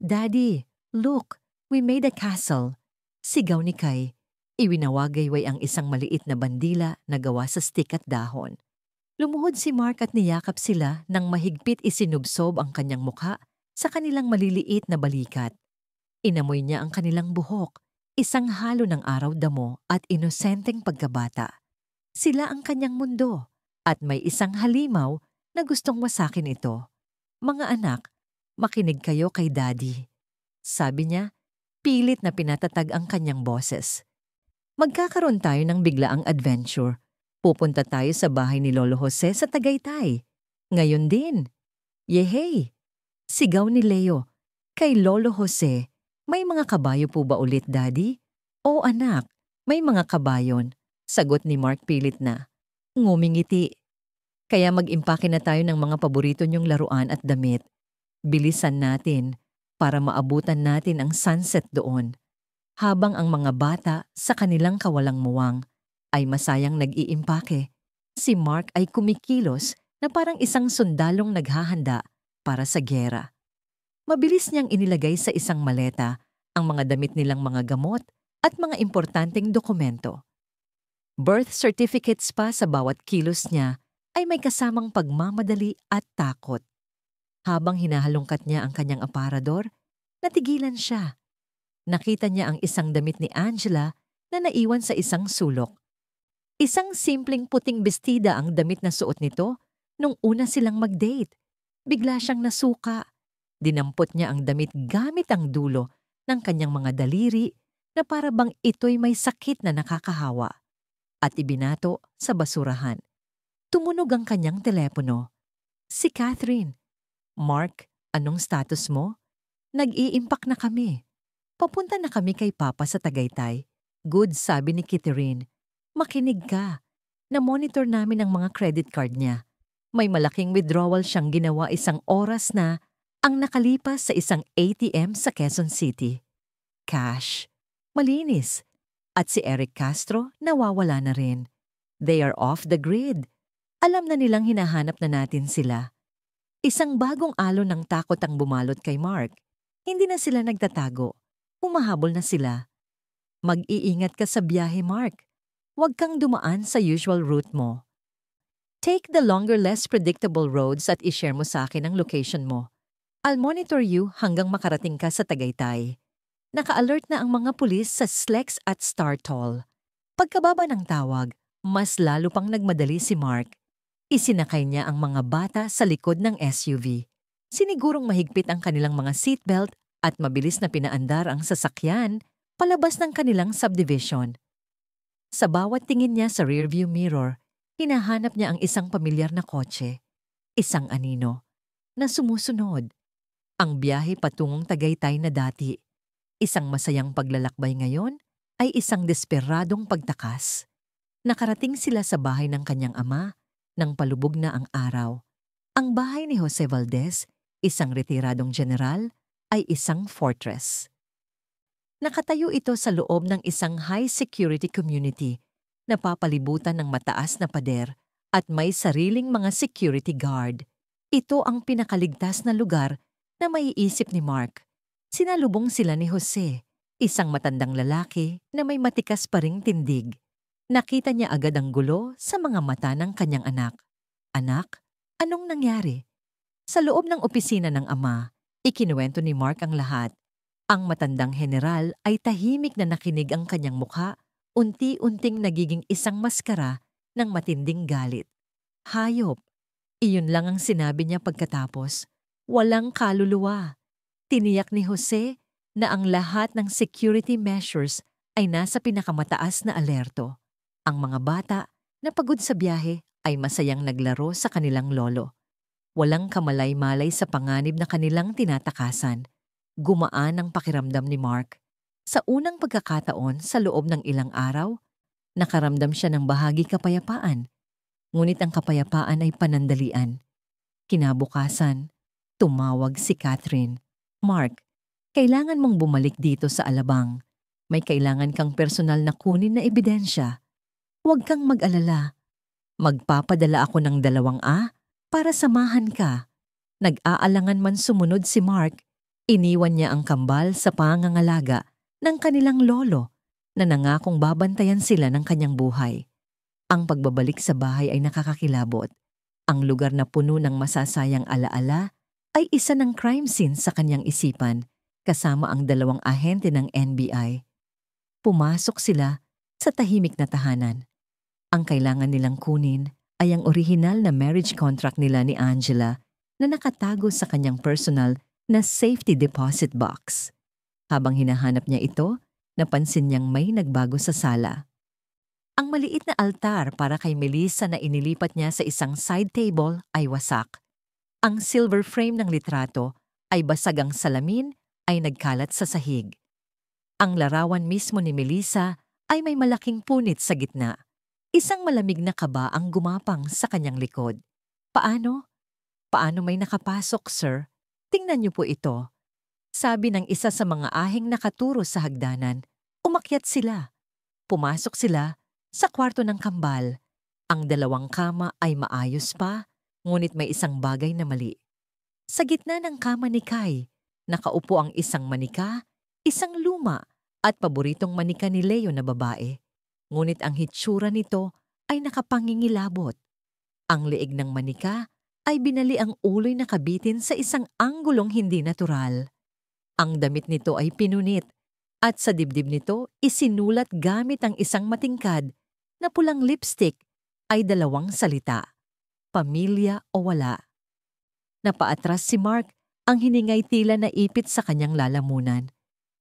"Daddy, look, we made a castle," sigaw ni Kai. Iwinawagayway ang isang maliit na bandila na gawa sa stick at dahon. Lumuhod si Mark at niyakap sila nang mahigpit isinubsob ang kanyang mukha sa kanilang maliliit na balikat. Inamoy niya ang kanilang buhok, isang halo ng araw damo at inosenteng pagkabata. Sila ang kanyang mundo at may isang halimaw na gustong wasakin ito. "Mga anak, makinig kayo kay Daddy," sabi niya, pilit na pinatatag ang kanyang boses. "Magkakaroon tayo ng biglaang adventure. Pupunta tayo sa bahay ni Lolo Jose sa Tagaytay. Ngayon din." "Yehey!" sigaw ni Leo. "Kay Lolo Jose, may mga kabayo po ba ulit, Daddy?" "Oo anak, may mga kabayon," sagot ni Mark pilit na. Ngumingiti. "Kaya mag-impake na tayo ng mga paborito niyong laruan at damit. Bilisan natin para maabutan natin ang sunset doon." Habang ang mga bata sa kanilang kawalang muwang ay masayang nag-iimpake, si Mark ay kumikilos na parang isang sundalong naghahanda para sa gyera. Mabilis niyang inilagay sa isang maleta ang mga damit nilang mga gamot at mga importanteng dokumento. Birth certificates pa sa bawat kilos niya ay may kasamang pagmamadali at takot. Habang hinahalungkat niya ang kanyang aparador, natigilan siya. Nakita niya ang isang damit ni Angela na naiwan sa isang sulok. Isang simpleng puting bestida ang damit na suot nito nung una silang mag-date. Bigla siyang nasuka. Dinampot niya ang damit gamit ang dulo ng kanyang mga daliri na para bang ito'y may sakit na nakakahawa. At ibinato sa basurahan. Tumunog ang kanyang telepono. Si Catherine. "Mark, anong status mo?" "Nag-iimpak na kami. Papunta na kami kay Papa sa Tagaytay." "Good," sabi ni Catherine. "Makinig ka. Na-monitor namin ang mga credit card niya. May malaking withdrawal siyang ginawa isang oras na ang nakalipas sa isang ATM sa Quezon City. Cash. Malinis. At si Eric Castro nawawala na rin. They are off the grid. Alam na nilang hinahanap na natin sila." Isang bagong alon ng takot ang bumalot kay Mark. Hindi na sila nagtatago. Humahabol na sila. "Mag-iingat ka sa biyahe, Mark. Huwag kang dumaan sa usual route mo. Take the longer, less predictable roads at ishare mo sa akin ang location mo. I'll monitor you hanggang makarating ka sa Tagaytay." Naka-alert na ang mga pulis sa Slex at Star Toll. Pagkababa ng tawag, mas lalo pang nagmadali si Mark. Isinakay niya ang mga bata sa likod ng SUV. Sinigurong mahigpit ang kanilang mga seatbelt at mabilis na pinaandar ang sasakyan palabas ng kanilang subdivision. Sa bawat tingin niya sa rearview mirror, hinahanap niya ang isang pamilyar na kotse. isang anino na sumusunod. Ang biyahe patungong Tagaytay na dati, isang masayang paglalakbay ngayon, ay isang desperadong pagtakas. Nakarating sila sa bahay ng kanyang ama nang palubog na ang araw. Ang bahay ni Jose Valdez, isang retiradong general, ay isang fortress. Nakatayo ito sa loob ng isang high-security community na papalibutan ng mataas na pader at may sariling mga security guard. Ito ang pinakaligtas na lugar na maiisip ni Mark. Sinalubong sila ni Jose, isang matandang lalaki na may matikas pa ring tindig. Nakita niya agad ang gulo sa mga mata ng kanyang anak. Anak, anong nangyari? Sa loob ng opisina ng ama, ikinuwento ni Mark ang lahat. Ang matandang general ay tahimik na nakinig ang kanyang mukha, unti-unting nagiging isang maskara ng matinding galit. Hayop. Iyon lang ang sinabi niya pagkatapos. Walang kaluluwa. Tiniyak ni Jose na ang lahat ng security measures ay nasa pinakamataas na alerto. Ang mga bata na pagod sa biyahe ay masayang naglaro sa kanilang lolo. Walang kamalay-malay sa panganib na kanilang tinatakasan. Gumaan ang pakiramdam ni Mark. Sa unang pagkakataon sa loob ng ilang araw, nakaramdam siya ng bahagi kapayapaan. Ngunit ang kapayapaan ay panandalian. Kinabukasan, tumawag si Catherine. Mark, kailangan mong bumalik dito sa Alabang. May kailangan kang personal na kunin na ebidensya. Huwag kang mag-alala. Magpapadala ako ng 2 para samahan ka. Nag-aalangan man sumunod si Mark, iniwan niya ang kambal sa pangangalaga ng kanilang lolo na nangakong babantayan sila ng kanyang buhay. Ang pagbabalik sa bahay ay nakakakilabot. Ang lugar na puno ng masasayang alaala ay isa ng crime scene sa kanyang isipan kasama ang 2 ahente ng NBI. Pumasok sila sa tahimik na tahanan. Ang kailangan nilang kunin ay ang orihinal na marriage contract nila ni Angela na nakatago sa kanyang personal na safety deposit box. Habang hinahanap niya ito, napansin niyang may nagbago sa sala. Ang maliit na altar para kay Melissa na inilipat niya sa isang side table ay wasak. Ang silver frame ng litrato ay basag, ang salamin ay nagkalat sa sahig. Ang larawan mismo ni Melissa ay may malaking punit sa gitna. Isang malamig na kaba ang gumapang sa kanyang likod. Paano? Paano may nakapasok, sir? Tingnan niyo po ito. Sabi ng isa sa mga aheng nakaturo sa hagdanan. Umakyat sila. Pumasok sila sa kwarto ng kambal. Ang 2 kama ay maayos pa, ngunit may isang bagay na mali. Sa gitna ng kama ni Kai, nakaupo ang isang manika, isang luma at paboritong manika ni Leo na babae. Ngunit ang hitsura nito ay nakapangingilabot. Ang leeg ng manika ay binali ang ulo'y nakabitin sa isang anggulong hindi natural. Ang damit nito ay pinunit at sa dibdib nito isinulat gamit ang isang matingkad na pulang lipstick ay 2 salita, pamilya o wala. Napaatras si Mark, ang hiningay tila naipit sa kanyang lalamunan.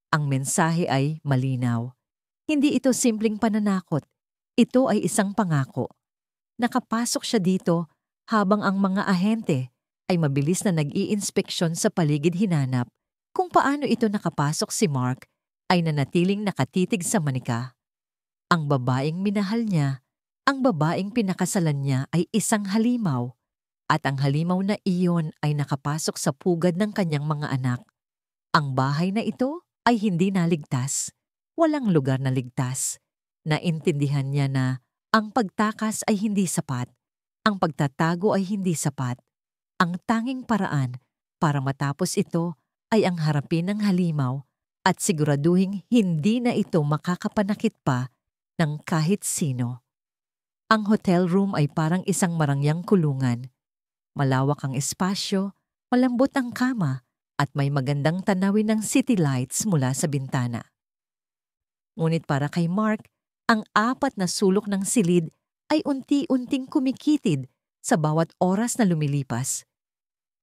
Ang mensahe ay malinaw. Hindi ito simpleng pananakot, ito ay isang pangako. Nakapasok siya dito habang ang mga ahente ay mabilis na nag-i-inspeksyon sa paligid, hinanap kung paano ito nakapasok. Si Mark ay nanatiling nakatitig sa manika. Ang babaeng minahal niya, ang babaeng pinakasalan niya ay isang halimaw, at ang halimaw na iyon ay nakapasok sa pugad ng kanyang mga anak. Ang bahay na ito ay hindi naligtas, walang lugar na ligtas. Naintindihan niya na ang pagtakas ay hindi sapat. Ang pagtatago ay hindi sapat. Ang tanging paraan para matapos ito ay ang harapin ng halimaw at siguraduhing hindi na ito makakapanakit pa ng kahit sino. Ang hotel room ay parang isang marangyang kulungan. Malawak ang espasyo, malambot ang kama, at may magandang tanawin ng city lights mula sa bintana. Ngunit para kay Mark, ang 4 na sulok ng silid ay unti-unting kumikitid sa bawat oras na lumilipas.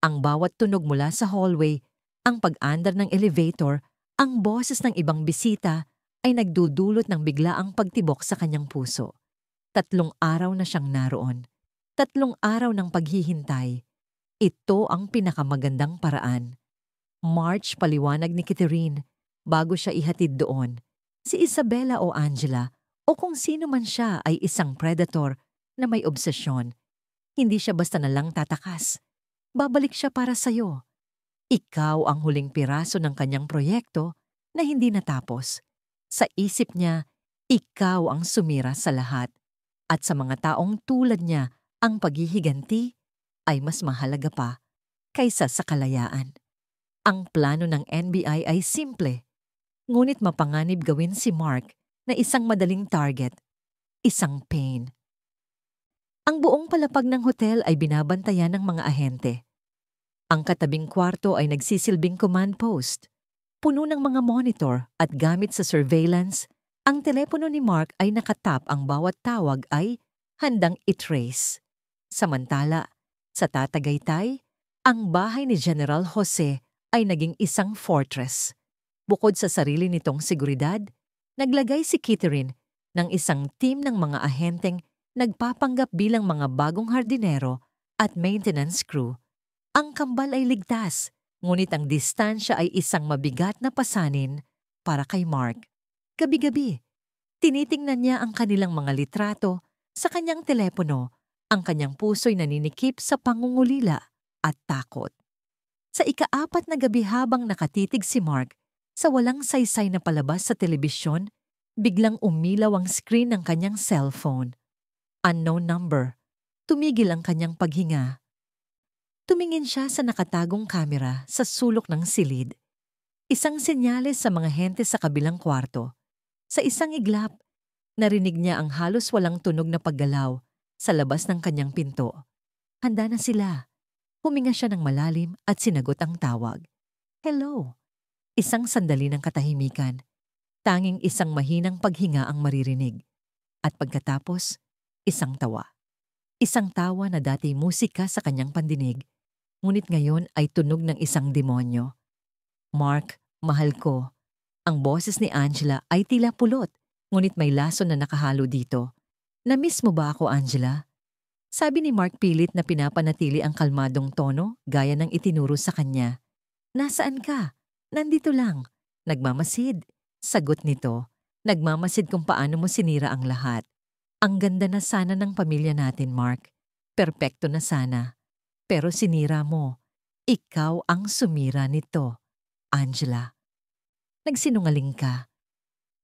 Ang bawat tunog mula sa hallway, ang pag-andar ng elevator, ang boses ng ibang bisita ay nagdudulot ng biglaang pagtibok sa kanyang puso. 3 araw na siyang naroon. 3 araw ng paghihintay. Ito ang pinakamagandang paraan. March, paliwanag ni Catherine, bago siya ihatid doon. Si Isabella o Angela o kung sino man siya ay isang predator na may obsesyon. Hindi siya basta na lang tatakas. Babalik siya para sa'yo. Ikaw ang huling piraso ng kanyang proyekto na hindi natapos. Sa isip niya, ikaw ang sumira sa lahat. At sa mga taong tulad niya, ang paghihiganti ay mas mahalaga pa kaysa sa kalayaan. Ang plano ng NBI ay simple, ngunit mapanganib gawin si Mark na isang madaling target, isang pain. Ang buong palapag ng hotel ay binabantayan ng mga ahente. Ang katabing kwarto ay nagsisilbing command post. Puno ng mga monitor at gamit sa surveillance, ang telepono ni Mark ay nakatap, ang bawat tawag ay handang i-trace. Samantala, sa Tatagaytay, ang bahay ni General Jose ay naging isang fortress. Bukod sa sarili nitong seguridad, naglagay si Catherine ng isang team ng mga ahenteng nagpapanggap bilang mga bagong hardinero at maintenance crew. Ang kambal ay ligtas, ngunit ang distansya ay isang mabigat na pasanin para kay Mark. Gabi-gabi, tinitingnan niya ang kanilang mga litrato sa kanyang telepono. Ang kanyang puso'y naninikip sa pangungulila at takot. Sa ika-4 na gabi habang nakatitig si Mark sa walang saysay na palabas sa telebisyon, biglang umilaw ang screen ng kanyang cellphone. Unknown number. Tumigil ang kanyang paghinga. Tumingin siya sa nakatagong kamera sa sulok ng silid. Isang senyales sa mga hente sa kabilang kwarto. Sa isang iglap, narinig niya ang halos walang tunog na paggalaw sa labas ng kanyang pinto. Handa na sila. Huminga siya ng malalim at sinagot ang tawag. Hello. Isang sandali ng katahimikan. Tanging isang mahinang paghinga ang maririnig. At pagkatapos, isang tawa. Isang tawa na dati musika sa kanyang pandinig, ngunit ngayon ay tunog ng isang demonyo. Mark, mahal ko. Ang boses ni Angela ay tila pulot, ngunit may lason na nakahalo dito. Na-miss mo ba ako, Angela? Sabi ni Mark pilit na pinapanatili ang kalmadong tono gaya ng itinuro sa kanya. Nasaan ka? Nandito lang. Nagmamasid. Sagot nito. Nagmamasid kung paano mo sinira ang lahat. Ang ganda na sana ng pamilya natin, Mark. Perpekto na sana. Pero sinira mo. Ikaw ang sumira nito, Angela. Nagsinungaling ka.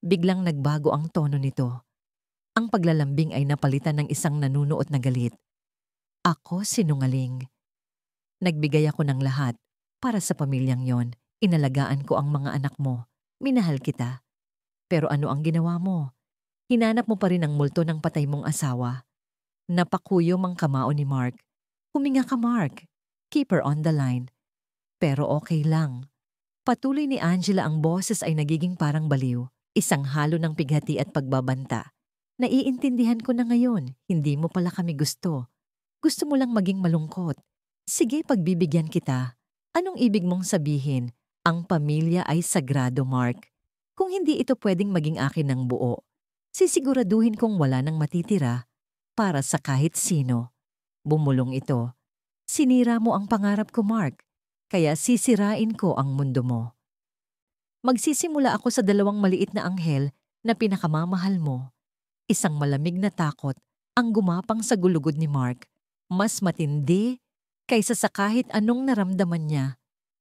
Biglang nagbago ang tono nito. Ang paglalambing ay napalitan ng isang nanunuot na galit. Ako sinungaling. Nagbigay ako ng lahat para sa pamilyang yon. Inalagaan ko ang mga anak mo. Minahal kita. Pero ano ang ginawa mo? Hinanap mo pa rin ang multo ng patay mong asawa. Napakuyom ang kamao ni Mark. Huminga ka, Mark. Keep her on the line. Pero okay lang. Patuloy ni Angela, ang boses ay nagiging parang baliw. Isang halo ng pighati at pagbabanta. Naiintindihan ko na ngayon, hindi mo pala kami gusto. Gusto mo lang maging malungkot. Sige, pagbibigyan kita. Anong ibig mong sabihin? Ang pamilya ay sagrado, Mark. Kung hindi ito pwedeng maging akin ng buo, sisiguraduhin kong wala nang matitira para sa kahit sino. Bumulong ito. Sinira mo ang pangarap ko, Mark. Kaya sisirain ko ang mundo mo. Magsisimula ako sa 2 maliit na anghel na pinakamamahal mo. Isang malamig na takot ang gumapang sa gulugod ni Mark. Mas matindi kaysa sa kahit anong naramdaman niya.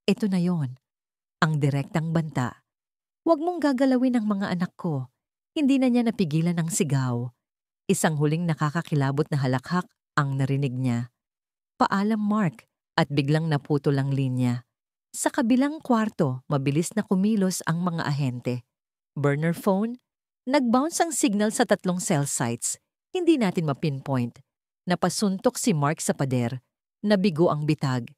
Ito na yon. Ang direktang banta. Huwag mong gagalawin ang mga anak ko. Hindi na niya napigilan ang sigaw. Isang huling nakakakilabot na halakhak ang narinig niya. Paalam, Mark, at biglang naputol ang linya. Sa kabilang kwarto, mabilis na kumilos ang mga ahente. Burner phone, nag-bounce ang signal sa 3 cell sites. Hindi natin mapinpoint. Napasuntok si Mark sa pader. Nabigo ang bitag.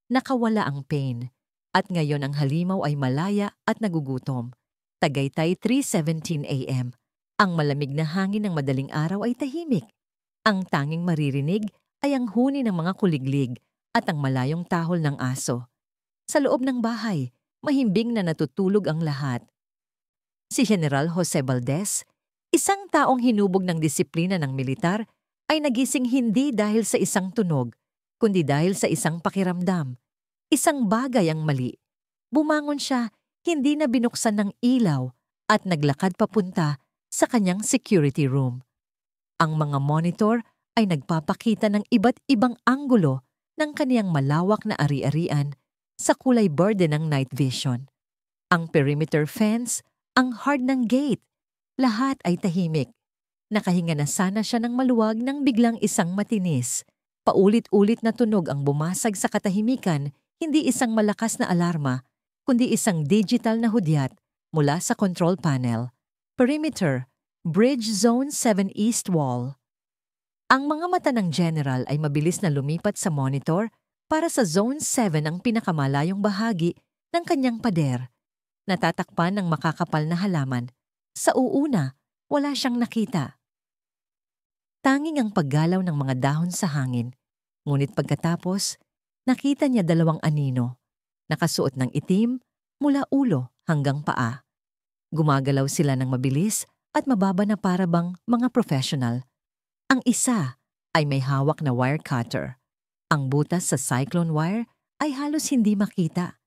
Nakawala ang pain. At ngayon ang halimaw ay malaya at nagugutom. Tagaytay, 3:17 a.m. Ang malamig na hangin ng madaling araw ay tahimik. Ang tanging maririnig ay ang huni ng mga kuliglig at ang malayong tahol ng aso. Sa loob ng bahay, mahimbing na natutulog ang lahat. Si General Jose Valdez, isang taong hinubog ng disiplina ng militar, ay nagising hindi dahil sa isang tunog, kundi dahil sa isang pakiramdam. Isang bagay ang mali. Bumangon siya, hindi na binuksan ng ilaw at naglakad papunta sa kanyang security room. Ang mga monitor ay nagpapakita ng iba't ibang anggulo ng kaniyang malawak na ari-arian sa kulay berde ng night vision. Ang perimeter fence, ang hard ng gate, lahat ay tahimik. Nakahinga na sana siya ng maluwag nang biglang isang matinis. Paulit-ulit na tunog ang bumasag sa katahimikan, hindi isang malakas na alarma, kundi isang digital na hudyat mula sa control panel. Perimeter, Bridge Zone 7 East Wall. Ang mga mata ng general ay mabilis na lumipat sa monitor para sa Zone 7 ang pinakamalayong bahagi ng kanyang pader. Natatakpan ng makakapal na halaman. Sa uuna, wala siyang nakita. Tanging ang paggalaw ng mga dahon sa hangin. Ngunit pagkatapos, nakita niya dalawang anino, nakasuot ng itim mula ulo hanggang paa. Gumagalaw sila ng mabilis at mababa na parabang mga professional. Ang isa ay may hawak na wire cutter. Ang butas sa cyclone wire ay halos hindi makita.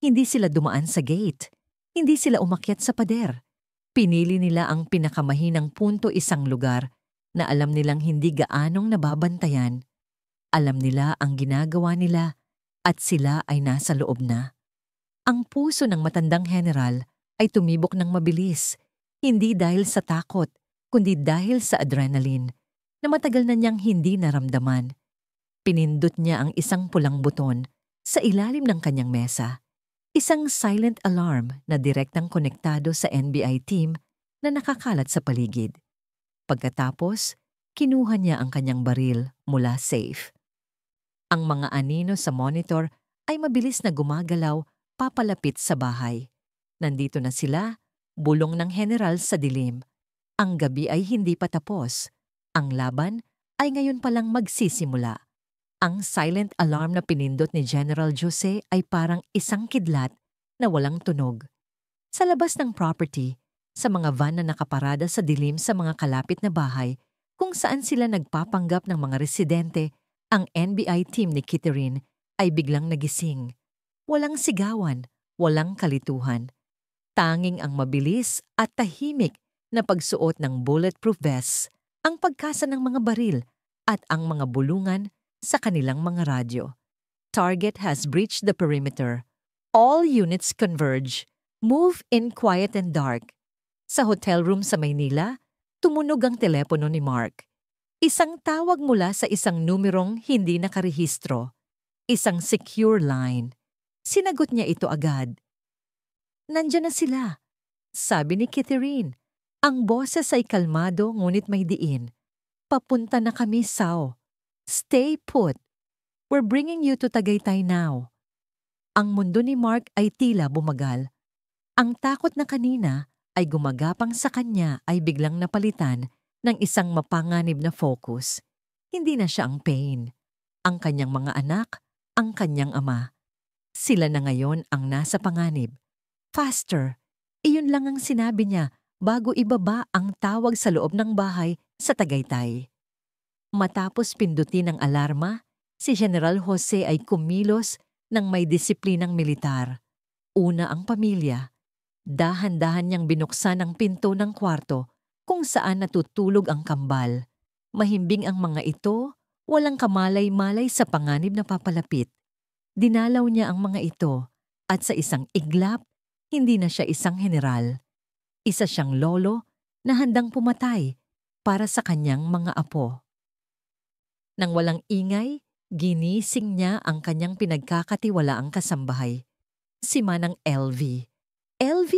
Hindi sila dumaan sa gate. Hindi sila umakyat sa pader. Pinili nila ang pinakamahinang punto, isang lugar na alam nilang hindi gaanong nababantayan. Alam nila ang ginagawa nila at sila ay nasa loob na. Ang puso ng matandang general ay tumibok ng mabilis, hindi dahil sa takot, kundi dahil sa adrenaline na matagal na niyang hindi naramdaman. Pinindot niya ang isang pulang buton sa ilalim ng kanyang mesa. Isang silent alarm na direktang konektado sa NBI team na nakakalat sa paligid. Pagkatapos, kinuha niya ang kanyang baril mula safe. Ang mga anino sa monitor ay mabilis na gumagalaw papalapit sa bahay. Nandito na sila, bulong ng general sa dilim. Ang gabi ay hindi pa tapos. Ang laban ay ngayon palang magsisimula. Ang silent alarm na pinindot ni General Jose ay parang isang kidlat na walang tunog. Sa labas ng property, sa mga van na nakaparada sa dilim sa mga kalapit na bahay, kung saan sila nagpapanggap ng mga residente, ang NBI team ni Kitterine ay biglang nagising. Walang sigawan, walang kalituhan. Tanging ang mabilis at tahimik na pagsuot ng bulletproof vests, ang pagkasa ng mga baril at ang mga bulungan sa kanilang mga radyo. Target has breached the perimeter. All units converge. Move in quiet and dark. Sa hotel room sa Maynila, tumunog ang telepono ni Mark. Isang tawag mula sa isang numerong hindi nakarehistro. Isang secure line. Sinagot niya ito agad. Nandiyan na sila, sabi ni Kitterine. Ang boses ay kalmado ngunit may diin. Papunta na kami, Sao. Stay put. We're bringing you to Tagaytay now. Ang mundo ni Mark ay tila bumagal. Ang takot na kanina ay gumagapang sa kanya ay biglang napalitan ng isang mapanganib na focus. Hindi na siya ang pain. Ang kanyang mga anak, ang kanyang ama. Sila na ngayon ang nasa panganib. Faster. Iyon lang ang sinabi niya bago ibaba ang tawag sa loob ng bahay sa Tagaytay. Matapos pindutin ang alarma, si General Jose ay kumilos ng may disiplinang militar. Una ang pamilya. Dahan-dahan niyang binuksan ang pinto ng kwarto kung saan natutulog ang kambal. Mahimbing ang mga ito, walang kamalay-malay sa panganib na papalapit. Dinalaw niya ang mga ito at sa isang iglap, hindi na siya isang general. Isa siyang lolo na handang pumatay para sa kanyang mga apo. Nang walang ingay, ginising niya ang kanyang pinagkakatiwalaang kasambahay. Si Manang LV. LV,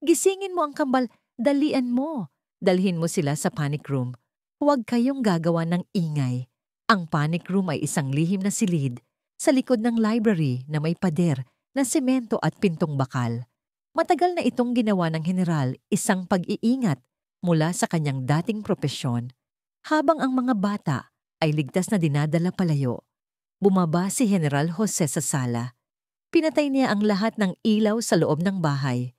gisingin mo ang kambal, dalian mo. Dalhin mo sila sa panic room. Huwag kayong gagawa ng ingay. Ang panic room ay isang lihim na silid sa likod ng library na may pader na semento at pintong bakal. Matagal na itong ginawa ng general, isang pag-iingat mula sa kanyang dating propesyon. Habang ang mga bata ay ligtas na dinadala palayo, bumaba si General Jose sa sala. Pinatay niya ang lahat ng ilaw sa loob ng bahay,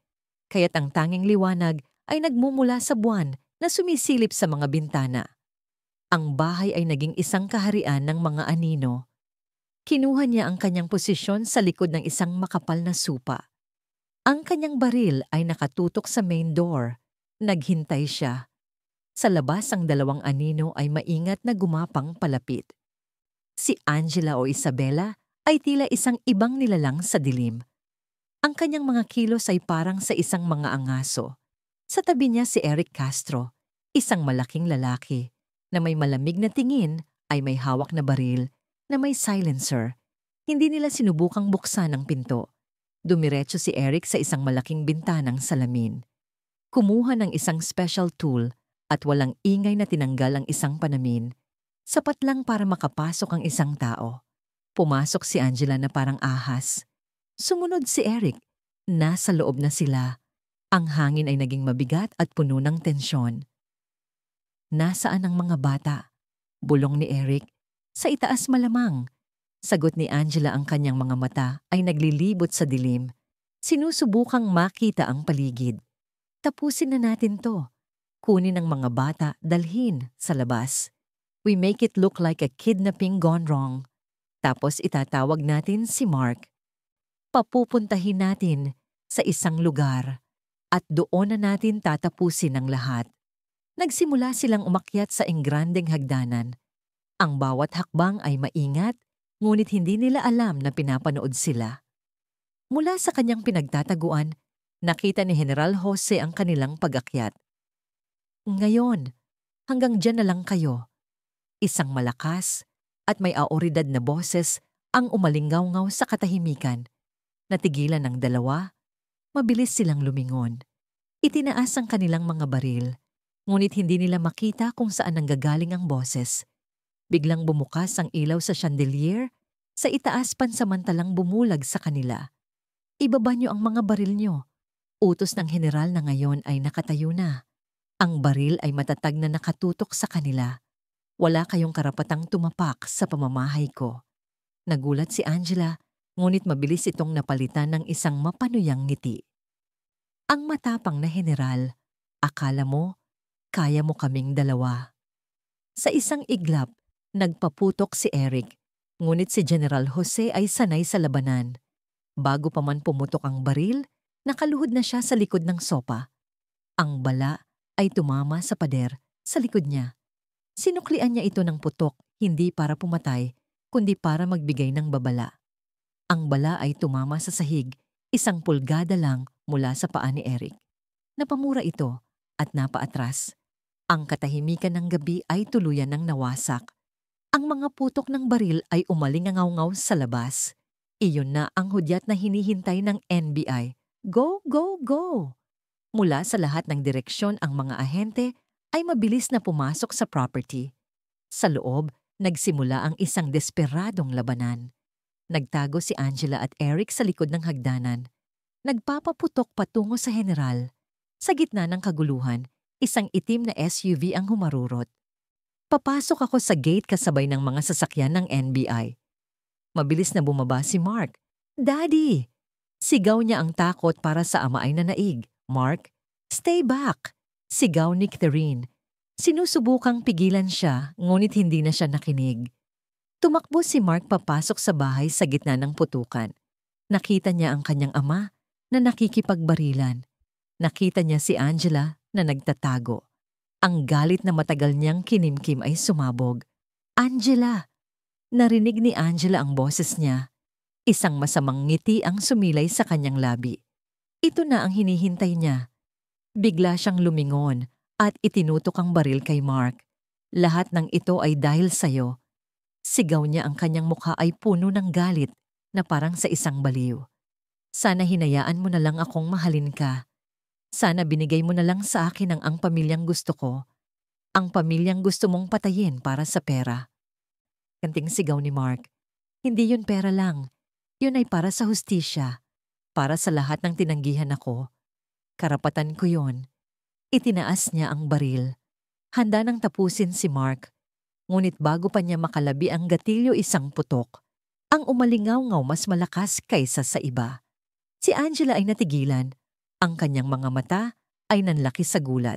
kaya't ang tanging liwanag ay nagmumula sa buwan na sumisilip sa mga bintana. Ang bahay ay naging isang kaharian ng mga anino. Kinuha niya ang kanyang posisyon sa likod ng isang makapal na supa. Ang kanyang baril ay nakatutok sa main door. Naghintay siya. Sa labas ang dalawang anino ay maingat na gumapang palapit. Si Angela o Isabela ay tila isang ibang nilalang sa dilim. Ang kanyang mga kilos ay parang sa isang mga angaso. Sa tabi niya si Eric Castro, isang malaking lalaki, na may malamig na tingin ay may hawak na baril, na may silencer. Hindi nila sinubukang buksan ang pinto. Dumiretso si Eric sa isang malaking bintanang salamin. Kumuha ng isang special tool at walang ingay na tinanggal ang isang panamin. Sapat lang para makapasok ang isang tao. Pumasok si Angela na parang ahas. Sumunod si Eric. Nasa loob na sila. Ang hangin ay naging mabigat at puno ng tensyon. Nasaan ang mga bata? Bulong ni Eric. Sa itaas malamang. Sagot ni Angela, ang kanyang mga mata ay naglilibot sa dilim. Sinusubukang makita ang paligid. Tapusin na natin to. Kunin ang mga bata, dalhin sa labas. We make it look like a kidnapping gone wrong. Tapos itatawag natin si Mark. Papupuntahin natin sa isang lugar at doon na natin tatapusin ang lahat. Nagsimula silang umakyat sa engrandeng hagdanan. Ang bawat hakbang ay maingat, ngunit hindi nila alam na pinapanood sila. Mula sa kanyang pinagtataguan, nakita ni General Jose ang kanilang pag-akyat. Ngayon, hanggang dyan na lang kayo. Isang malakas at may aoridad na boses ang umalingaw-ngaw sa katahimikan. Natigilan ng dalawa, mabilis silang lumingon. Itinaas ang kanilang mga baril, ngunit hindi nila makita kung saan nanggagaling ang boses. Biglang bumukas ang ilaw sa chandelier, sa itaas pansamantalang bumulag sa kanila. Ibaba niyo ang mga baril niyo. Utos ng general na ngayon ay nakatayo na. Ang baril ay matatag na nakatutok sa kanila. Wala kayong karapatang tumapak sa pamamahay ko. Nagulat si Angela, ngunit mabilis itong napalitan ng isang mapanuyang ngiti. Ang matapang na general, akala mo, kaya mo kaming dalawa. Sa isang iglap, nagpaputok si Eric, ngunit si General Jose ay sanay sa labanan. Bago pa man pumutok ang baril, nakaluhod na siya sa likod ng sopa. Ang bala ay tumama sa pader sa likod niya. Sinuklian niya ito ng putok, hindi para pumatay, kundi para magbigay ng babala. Ang bala ay tumama sa sahig, 1 pulgada lang mula sa paa ni Eric. Napamura ito at napaatras. Ang katahimikan ng gabi ay tuluyan ng nawasak. Ang mga putok ng baril ay umalingangaw-ngaw sa labas. Iyon na ang hudyat na hinihintay ng NBI. Go, go, go! Mula sa lahat ng direksyon ang mga ahente ay mabilis na pumasok sa property. Sa loob, nagsimula ang isang desperadong labanan. Nagtago si Angela at Eric sa likod ng hagdanan. Nagpapaputok patungo sa general. Sa gitna ng kaguluhan, isang itim na SUV ang humarurot. Papasok ako sa gate kasabay ng mga sasakyan ng NBI. Mabilis na bumaba si Mark. Daddy! Sigaw niya ang takot para sa ama ay nanaig. Mark, stay back! Sigaw ni Catherine. Sinusubukang pigilan siya, ngunit hindi na siya nakinig. Tumakbo si Mark papasok sa bahay sa gitna ng putukan. Nakita niya ang kanyang ama na nakikipagbarilan. Nakita niya si Angela na nagtatago. Ang galit na matagal niyang kinimkim ay sumabog. Angela! Narinig ni Angela ang boses niya. Isang masamang ngiti ang sumilay sa kanyang labi. Ito na ang hinihintay niya. Bigla siyang lumingon at itinutok ang baril kay Mark. Lahat ng ito ay dahil sa'yo. Sigaw niya, ang kanyang mukha ay puno ng galit na parang sa isang baliw. Sana hinayaan mo na lang akong mahalin ka. Sana binigay mo na lang sa akin ang pamilyang gusto ko. Ang pamilyang gusto mong patayin para sa pera. Kanting sigaw ni Mark. Hindi yun pera lang. Yun ay para sa hustisya. Para sa lahat ng tinanggihan ako. Karapatan ko yun. Itinaas niya ang baril. Handa nang tapusin si Mark. Ngunit bago pa niya makalabi ang gatilyo, isang putok. Ang umalingaw-ngaw mas malakas kaysa sa iba. Si Angela ay natigilan. Ang kanyang mga mata ay nanlaki sa gulat.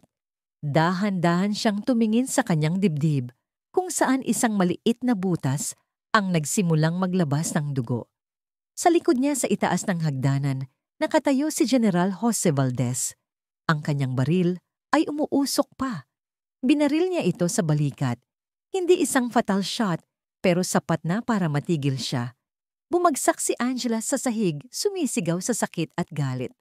Dahan-dahan siyang tumingin sa kanyang dibdib, kung saan isang maliit na butas ang nagsimulang maglabas ng dugo. Sa likod niya sa itaas ng hagdanan, nakatayo si General Jose Valdez. Ang kanyang baril ay umuusok pa. Binaril niya ito sa balikat. Hindi isang fatal shot, pero sapat na para matigil siya. Bumagsak si Angela sa sahig, sumisigaw sa sakit at galit.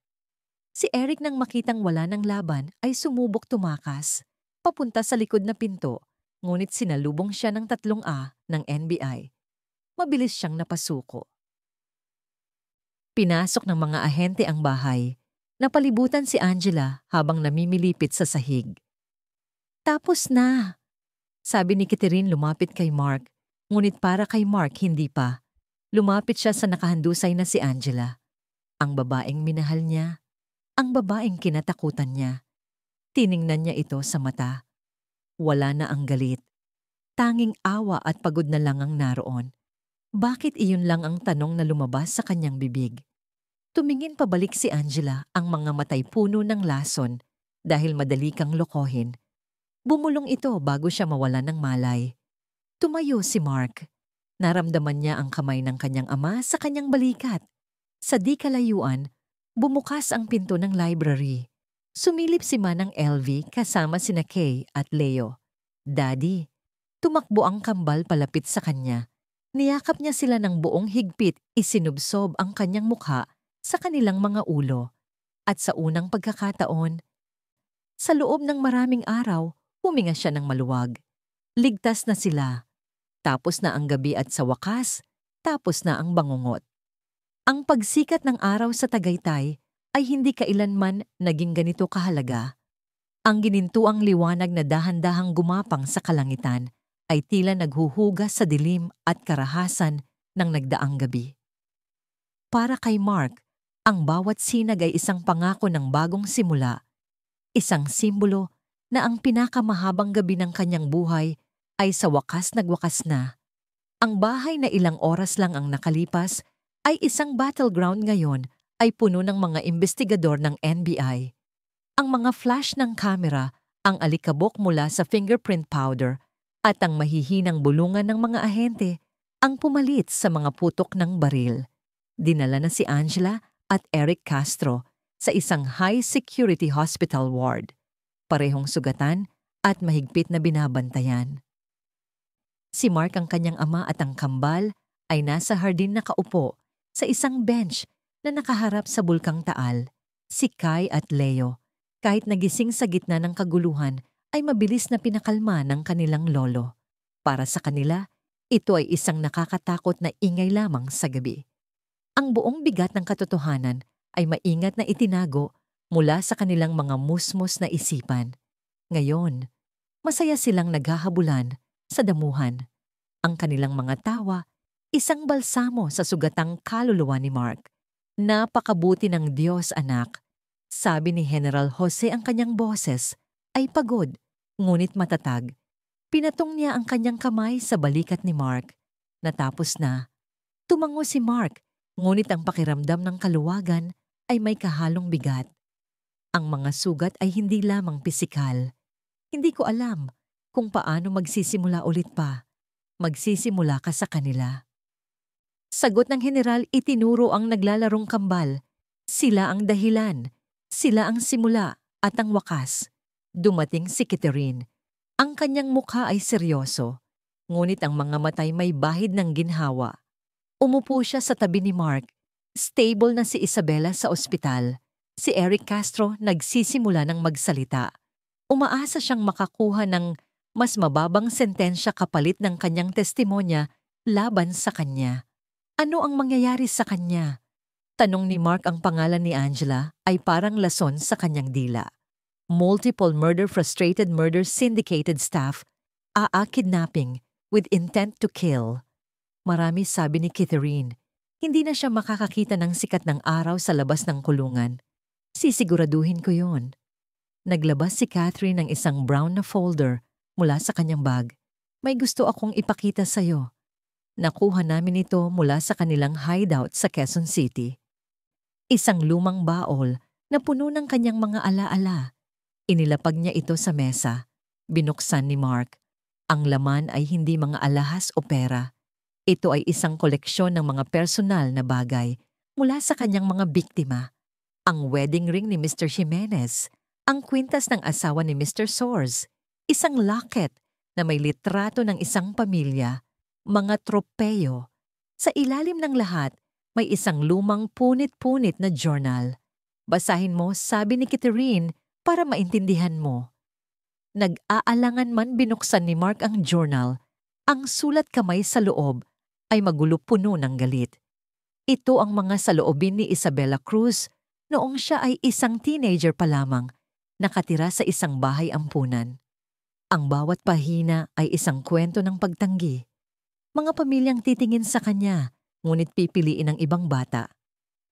Si Eric nang makitang wala ng laban ay sumubok tumakas, papunta sa likod na pinto, ngunit sinalubong siya ng 3A ng NBI. Mabilis siyang napasuko. Pinasok ng mga ahente ang bahay. Napalibutan si Angela habang namimilipit sa sahig. Tapos na, sabi ni Catherine lumapit kay Mark, ngunit para kay Mark hindi pa. Lumapit siya sa nakahandusay na si Angela. Ang babaeng minahal niya, ang babaeng kinatakutan niya. Tiningnan niya ito sa mata. Wala na ang galit. Tanging awa at pagod na lang ang naroon. Bakit iyon lang ang tanong na lumabas sa kanyang bibig? Tumingin pabalik si Angela, ang mga matay puno ng lason dahil madali kang lokohin. Bumulong ito bago siya mawala ng malay. Tumayo si Mark. Naramdaman niya ang kamay ng kanyang ama sa kanyang balikat. Sa di kalayuan, bumukas ang pinto ng library. Sumilip si Manang LV kasama sina Kay at Leo. Daddy, tumakbo ang kambal palapit sa kanya. Niyakap niya sila ng buong higpit, isinubsob ang kanyang mukha sa kanilang mga ulo. At sa unang pagkakataon, sa loob ng maraming araw, huminga siya ng maluwag. Ligtas na sila. Tapos na ang gabi at sa wakas, tapos na ang bangungot. Ang pagsikat ng araw sa Tagaytay ay hindi kailanman naging ganito kahalaga. Ang ginintuang liwanag na dahan-dahang gumapang sa kalangitan ay tila naghuhugas sa dilim at karahasan ng nagdaang gabi. Para kay Mark, ang bawat sinag ay isang pangako ng bagong simula, isang simbolo na ang pinakamahabang gabi ng kanyang buhay ay sa wakas nagwakas na. Ang bahay na ilang oras lang ang nakalipas ay isang battleground ngayon ay puno ng mga investigador ng NBI. Ang mga flash ng kamera, ang alikabok mula sa fingerprint powder, at ang mahihinang bulungan ng mga ahente ang pumalit sa mga putok ng baril. Dinala na si Angela at Eric Castro sa isang high-security hospital ward. Parehong sugatan at mahigpit na binabantayan. Si Mark, ang kanyang ama at ang kambal ay nasa hardin nakaupo sa isang bench na nakaharap sa bulkang Taal. Si Kai at Leo, kahit nagising sa gitna ng kaguluhan, ay mabilis na pinakalma ng kanilang lolo. Para sa kanila, ito ay isang nakakatakot na ingay lamang sa gabi. Ang buong bigat ng katotohanan ay maingat na itinago mula sa kanilang mga musmos na isipan. Ngayon, masaya silang naghahabulan sa damuhan. Ang kanilang mga tawa, isang balsamo sa sugatang kaluluwa ni Mark. Napakabuti ng Diyos, anak. Sabi ni General Jose, ang kanyang boses ay pagod, ngunit matatag. Pinatong niya ang kanyang kamay sa balikat ni Mark. Natapos na. Tumango si Mark, ngunit ang pakiramdam ng kaluwagan ay may kahalong bigat. Ang mga sugat ay hindi lamang pisikal. Hindi ko alam kung paano magsisimula ulit pa. Magsisimula ka sa kanila. Sagot ng general, itinuro ang naglalarong kambal. Sila ang dahilan. Sila ang simula at ang wakas. Dumating si Catherine. Ang kanyang mukha ay seryoso, ngunit ang mga matay may bahid ng ginhawa. Umupo siya sa tabi ni Mark. Stable na si Isabela sa ospital. Si Eric Castro nagsisimula ng magsalita. Umaasa siyang makakuha ng mas mababang sentensya kapalit ng kanyang testimonya laban sa kanya. Ano ang mangyayari sa kanya? Tanong ni Mark. Ang pangalan ni Angela ay parang lason sa kanyang dila. Multiple murder, frustrated murder, syndicated staff, kidnapping with intent to kill. Marami, sabi ni Catherine. Hindi na siya makakakita ng sikat ng araw sa labas ng kulungan. Sisiguraduhin ko yon. Naglabas si Catherine ng isang brown na folder mula sa kanyang bag. May gusto akong ipakita sa'yo. Nakuha namin ito mula sa kanilang hideout sa Quezon City. Isang lumang baol na puno ng kanyang mga alaala. Inilapag niya ito sa mesa. Binuksan ni Mark. Ang laman ay hindi mga alahas o pera. Ito ay isang koleksyon ng mga personal na bagay mula sa kanyang mga biktima. Ang wedding ring ni Mr. Jimenez, ang kwintas ng asawa ni Mr. Soares, isang locket na may litrato ng isang pamilya, mga tropeyo. Sa ilalim ng lahat, may isang lumang punit-punit na journal. Basahin mo, sabi ni Catherine, para maintindihan mo. Nag-aalangan man binuksan ni Mark ang journal, ang sulat kamay sa loob ay magulo puno ng galit. Ito ang mga saloobin ni Isabela Cruz noong siya ay isang teenager pa lamang, nakatira sa isang bahay ampunan. Ang bawat pahina ay isang kwento ng pagtanggi. Mga pamilyang titingin sa kanya, ngunit pipiliin ng ibang bata.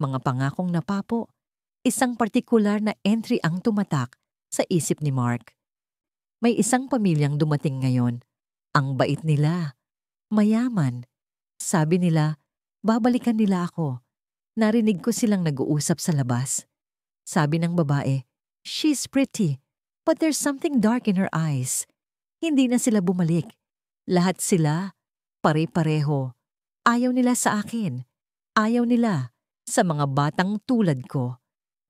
Mga pangakong napapo, isang partikular na entry ang tumatak sa isip ni Mark. May isang pamilyang dumating ngayon. Ang bait nila, mayaman. Sabi nila, babalikan nila ako. Narinig ko silang nag-uusap sa labas. Sabi ng babae, she's pretty, but there's something dark in her eyes. Hindi na sila bumalik. Lahat sila, pare-pareho. Ayaw nila sa akin. Ayaw nila sa mga batang tulad ko.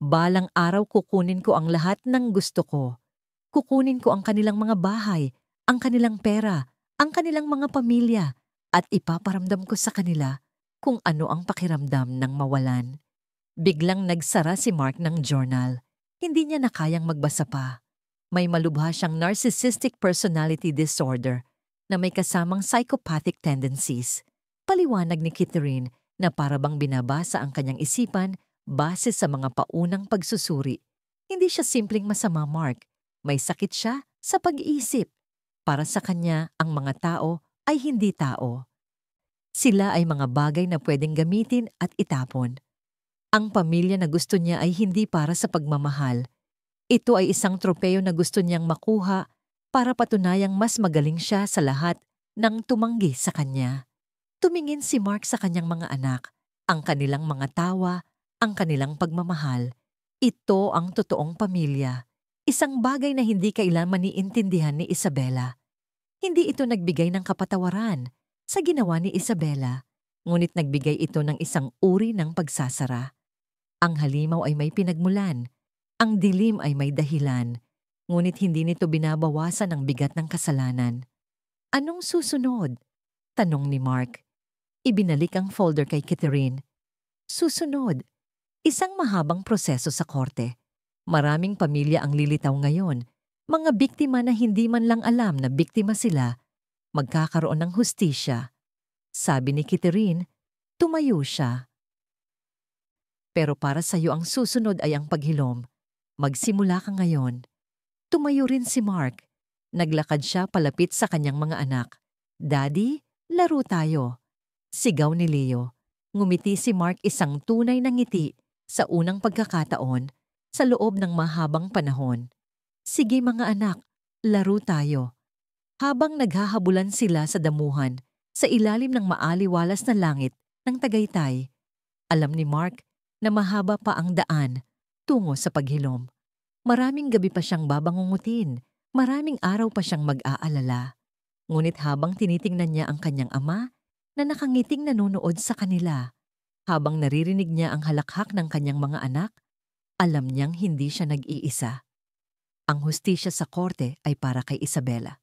Balang araw kukunin ko ang lahat ng gusto ko. Kukunin ko ang kanilang mga bahay, ang kanilang pera, ang kanilang mga pamilya, at ipaparamdam ko sa kanila kung ano ang pakiramdam ng mawalan. Biglang nagsara si Mark ng journal. Hindi niya na kayang magbasa pa. May malubha siyang narcissistic personality disorder na may kasamang psychopathic tendencies. Paliwanag ni Catherine na parabang binabasa ang kanyang isipan base sa mga paunang pagsusuri. Hindi siya simpleng masama, Mark. May sakit siya sa pag-iisip. Para sa kanya, ang mga tao ay hindi tao. Sila ay mga bagay na pwedeng gamitin at itapon. Ang pamilya na gusto niya ay hindi para sa pagmamahal. Ito ay isang tropeyo na gusto niyang makuha para patunayang mas magaling siya sa lahat ng tumanggi sa kanya. Tumingin si Mark sa kanyang mga anak, ang kanilang mga tawa, ang kanilang pagmamahal. Ito ang totoong pamilya. Isang bagay na hindi kailanman niintindihan ni Isabela. Hindi ito nagbigay ng kapatawaran sa ginawa ni Isabela, ngunit nagbigay ito ng isang uri ng pagsasara. Ang halimaw ay may pinagmulan, ang dilim ay may dahilan, ngunit hindi nito binabawasan ang bigat ng kasalanan. Anong susunod? Tanong ni Mark. Ibinalik ang folder kay Catherine. Susunod, isang mahabang proseso sa korte. Maraming pamilya ang lilitaw ngayon. Mga biktima na hindi man lang alam na biktima sila, magkakaroon ng hustisya. Sabi ni Catherine, tumayo siya. Pero para sa iyo ang susunod ay ang paghilom. Magsimula ka ngayon. Tumayo rin si Mark. Naglakad siya palapit sa kanyang mga anak. Daddy, laro tayo. Sigaw ni Leo. Ngumiti si Mark isang tunay na ngiti sa unang pagkakataon sa loob ng mahabang panahon. Sige mga anak, laro tayo. Habang naghahabulan sila sa damuhan, sa ilalim ng maaliwalas na langit ng Tagaytay, alam ni Mark na mahaba pa ang daan tungo sa paghilom. Maraming gabi pa siyang babangungutin, maraming araw pa siyang mag-aalala. Ngunit habang tinitingnan niya ang kanyang ama na nakangiting nanonood sa kanila, habang naririnig niya ang halakhak ng kanyang mga anak, alam niyang hindi siya nag-iisa. Ang hustisya sa korte ay para kay Isabela.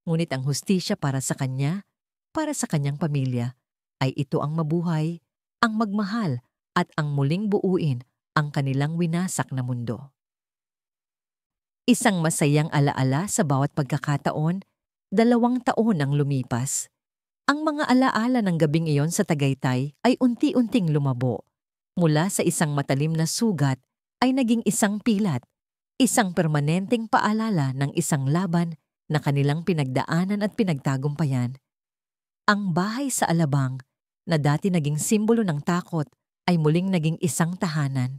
Ngunit ang hustisya para sa kanya, para sa kanyang pamilya, ay ito ang mabuhay, ang magmahal at ang muling buuin ang kanilang winasak na mundo. Isang masayang alaala sa bawat pagkakataon, 2 taon ang lumipas. Ang mga alaala ng gabing iyon sa Tagaytay ay unti-unting lumabo. Mula sa isang matalim na sugat ay naging isang pilat. Isang permanenteng paalala ng isang laban na kanilang pinagdaanan at pinagtagumpayan. Ang bahay sa Alabang, na dati naging simbolo ng takot, ay muling naging isang tahanan.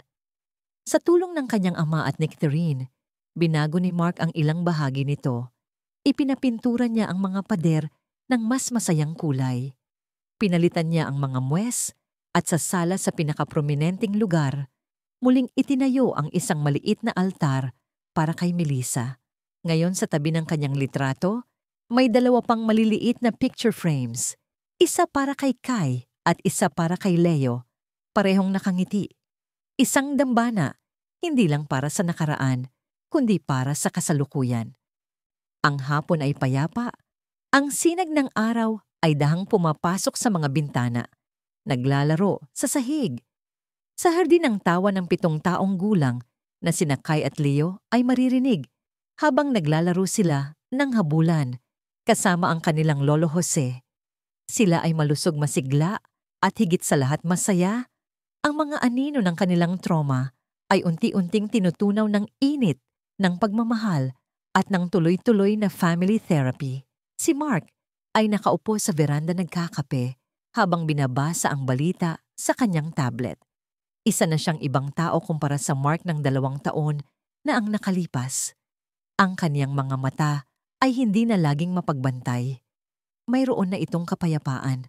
Sa tulong ng kanyang ama at ni Catherine, binago ni Mark ang ilang bahagi nito. Ipinapintura niya ang mga pader ng mas masayang kulay. Pinalitan niya ang mga muwes at sa sala sa pinakaprominenteng lugar, muling itinayo ang isang maliit na altar para kay Melissa. Ngayon sa tabi ng kanyang litrato, may 2 pang maliliit na picture frames. Isa para kay Kai at isa para kay Leo, parehong nakangiti. Isang dambana, hindi lang para sa nakaraan, kundi para sa kasalukuyan. Ang hapon ay payapa. Ang sinag ng araw ay dahang pumapasok sa mga bintana. Naglalaro sa sahig. Sa hardin ng tawa ng 7 taong gulang na sina Kai at Leo ay maririnig habang naglalaro sila ng habulan kasama ang kanilang lolo Jose. Sila ay malusog masigla at higit sa lahat masaya. Ang mga anino ng kanilang trauma ay unti-unting tinutunaw ng init, ng pagmamahal at ng tuloy-tuloy na family therapy. Si Mark ay nakaupo sa veranda nagkakape habang binabasa ang balita sa kanyang tablet. Isa na siyang ibang tao kumpara sa Mark ng 2 taon na ang nakalipas. Ang kaniyang mga mata ay hindi na laging mapagbantay. Mayroon na itong kapayapaan.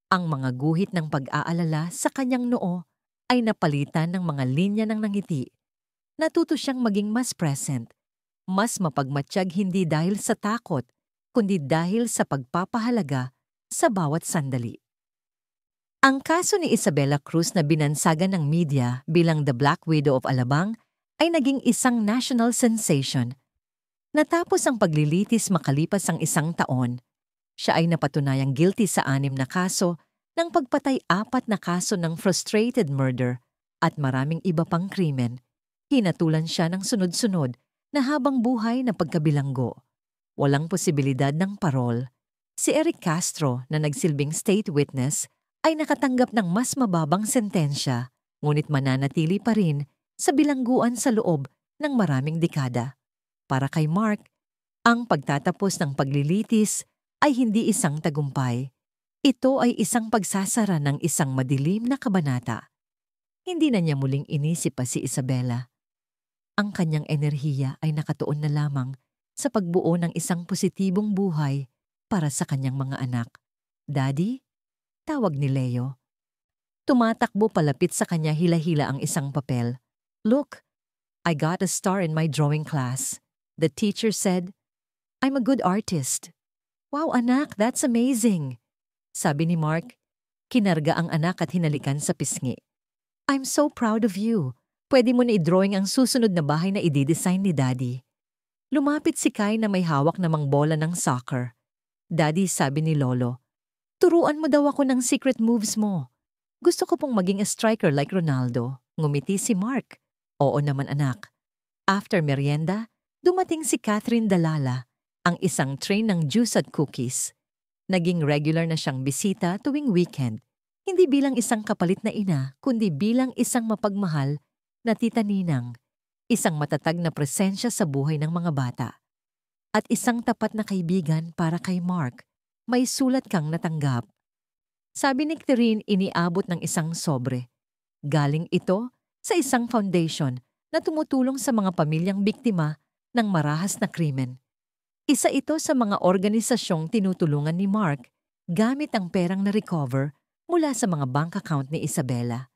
Ang mga guhit ng pag-aalala sa kanyang noo ay napalitan ng mga linya ng nangiti. Natuto siyang maging mas present, mas mapagmatsyag hindi dahil sa takot, kundi dahil sa pagpapahalaga sa bawat sandali. Ang kaso ni Isabela Cruz na binansagan ng media bilang The Black Widow of Alabang ay naging isang national sensation. Natapos ang paglilitis makalipas ang 1 taon, siya ay napatunayang guilty sa 6 na kaso ng pagpatay, 4 na kaso ng frustrated murder at maraming iba pang krimen. Hinatulan siya ng sunod-sunod na habang buhay na pagkabilanggo. Walang posibilidad ng parol. Si Eric Castro na nagsilbing state witness ay nakatanggap ng mas mababang sentensya, ngunit mananatili pa rin sa bilangguan sa loob ng maraming dekada. Para kay Mark, ang pagtatapos ng paglilitis ay hindi isang tagumpay. Ito ay isang pagsasara ng isang madilim na kabanata. Hindi na niya muling inisip pa si Isabela. Ang kanyang enerhiya ay nakatuon na lamang sa pagbuo ng isang positibong buhay para sa kanyang mga anak. Daddy? Tawag ni Leo. Tumatakbo palapit sa kanya hila-hila ang isang papel. Look, I got a star in my drawing class. The teacher said, I'm a good artist. Wow anak, that's amazing. Sabi ni Mark, kinarga ang anak at hinalikan sa pisngi. I'm so proud of you. Pwede mo na i-drawing ang susunod na bahay na i-design ni Daddy. Lumapit si Kai na may hawak namang bola ng soccer. Daddy, sabi ni Lolo, turuan mo daw ako ng secret moves mo. Gusto ko pong maging a striker like Ronaldo. Ngumiti si Mark. Oo naman anak. After merienda, dumating si Catherine Dalala, ang isang train ng juice at cookies. Naging regular na siyang bisita tuwing weekend. Hindi bilang isang kapalit na ina, kundi bilang isang mapagmahal na tita ninang, isang matatag na presensya sa buhay ng mga bata, at isang tapat na kaibigan para kay Mark. May sulat kang natanggap. Sabi ni Catherine, iniabot ng isang sobre. Galing ito sa isang foundation na tumutulong sa mga pamilyang biktima ng marahas na krimen. Isa ito sa mga organisasyong tinutulungan ni Mark gamit ang perang na-recover mula sa mga bank account ni Isabela.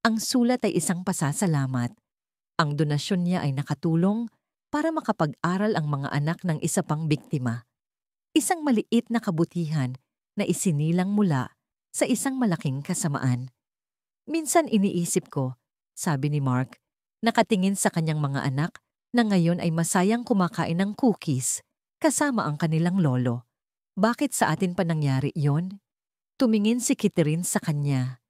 Ang sulat ay isang pasasalamat. Ang donasyon niya ay nakatulong para makapag-aral ang mga anak ng isa pang biktima. Isang maliit na kabutihan na isinilang mula sa isang malaking kasamaan. Minsan iniisip ko, sabi ni Mark, nakatingin sa kanyang mga anak na ngayon ay masayang kumakain ng cookies kasama ang kanilang lolo. Bakit sa atin pa nangyari yon? Tumingin si Catherine sa kanya.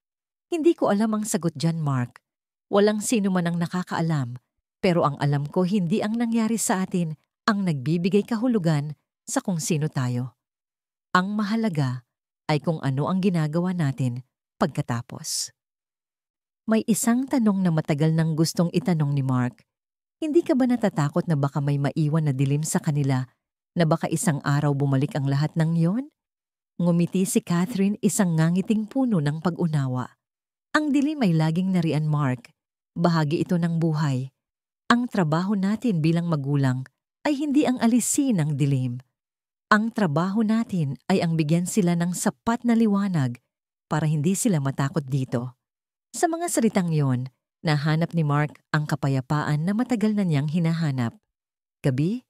Hindi ko alam ang sagot dyan, Mark. Walang sino man ang nakakaalam, pero ang alam ko hindi ang nangyari sa atin ang nagbibigay kahulugan sa kung sino tayo. Ang mahalaga ay kung ano ang ginagawa natin pagkatapos. May isang tanong na matagal nang gustong itanong ni Mark. Hindi ka ba natatakot na baka may maiwan na dilim sa kanila, na baka isang araw bumalik ang lahat ng yon? Ngumiti si Catherine, isang ngangiting puno ng pag-unawa. Ang dilim ay laging nariyan, Mark. Bahagi ito ng buhay. Ang trabaho natin bilang magulang ay hindi ang alisin ang dilim. Ang trabaho natin ay ang bigyan sila ng sapat na liwanag para hindi sila matakot dito. Sa mga salitang yon, nahanap ni Mark ang kapayapaan na matagal na niyang hinahanap. Gabi,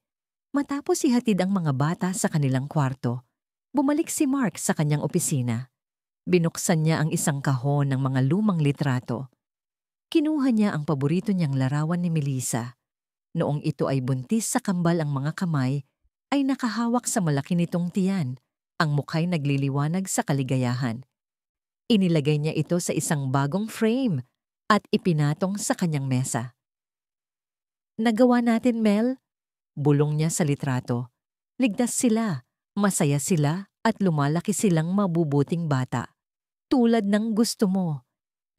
matapos ihatid ang mga bata sa kanilang kwarto, Bumalik si Mark sa kanyang opisina. Binuksan niya ang isang kahon ng mga lumang litrato. Kinuha niya ang paborito niyang larawan ni Melissa. Noong ito ay buntis sa kambal ang mga kamay, ay nakahawak sa malaki nitong tiyan. Ang mukha'y nagliliwanag sa kaligayahan. Inilagay niya ito sa isang bagong frame at ipinatong sa kanyang mesa. "Nagawa natin, Mel," bulong niya sa litrato. "Ligtas sila, masaya sila at lumalaki silang mabubuting bata. Tulad ng gusto mo."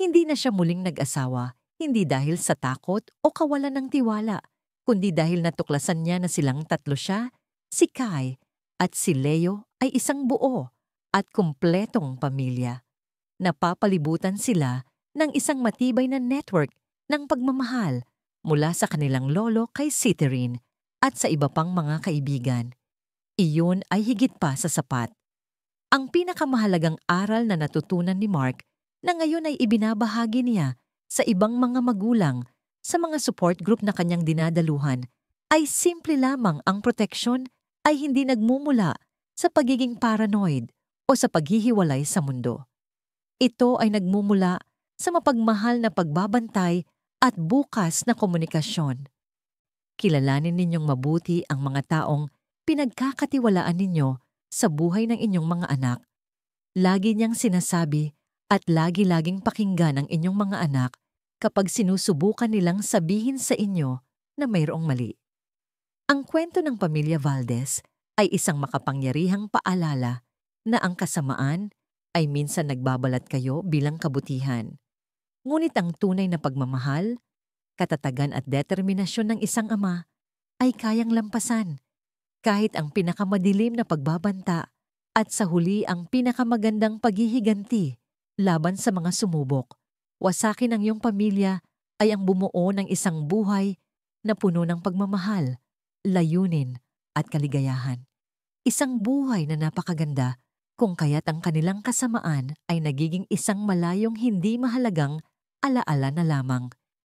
Hindi na siya muling nag-asawa, hindi dahil sa takot o kawalan ng tiwala, kundi dahil natuklasan niya na silang tatlo siya, si Kai at si Leo ay isang buo at kumpletong pamilya. Napapalibutan sila ng isang matibay na network ng pagmamahal mula sa kanilang lolo kay Sitirin at sa iba pang mga kaibigan. Iyon ay higit pa sa sapat. Ang pinakamahalagang aral na natutunan ni Mark na ngayon ay ibinabahagi niya sa ibang mga magulang sa mga support group na kanyang dinadaluhan ay simple lamang ang proteksyon ay hindi nagmumula sa pagiging paranoid o sa paghihiwalay sa mundo. Ito ay nagmumula sa mapagmahal na pagbabantay at bukas na komunikasyon. Kilalanin ninyong mabuti ang mga taong pinagkakatiwalaan ninyo sa buhay ng inyong mga anak. Lagi niyang sinasabi at lagi-laging pakinggan ang inyong mga anak kapag sinusubukan nilang sabihin sa inyo na mayroong mali. Ang kwento ng pamilya Valdez ay isang makapangyarihang paalala na ang kasamaan ay minsan nagbabalat kayo bilang kabutihan. Ngunit ang tunay na pagmamahal, katatagan at determinasyon ng isang ama ay kayang lampasan kahit ang pinakamadilim na pagbabanta at sa huli ang pinakamagandang paghihiganti laban sa mga sumubok. Wasakin ng iyong pamilya ay ang bumuo ng isang buhay na puno ng pagmamahal, layunin at kaligayahan. Isang buhay na napakaganda kung kaya't ang kanilang kasamaan ay nagiging isang malayong hindi mahalagang alaala na lamang.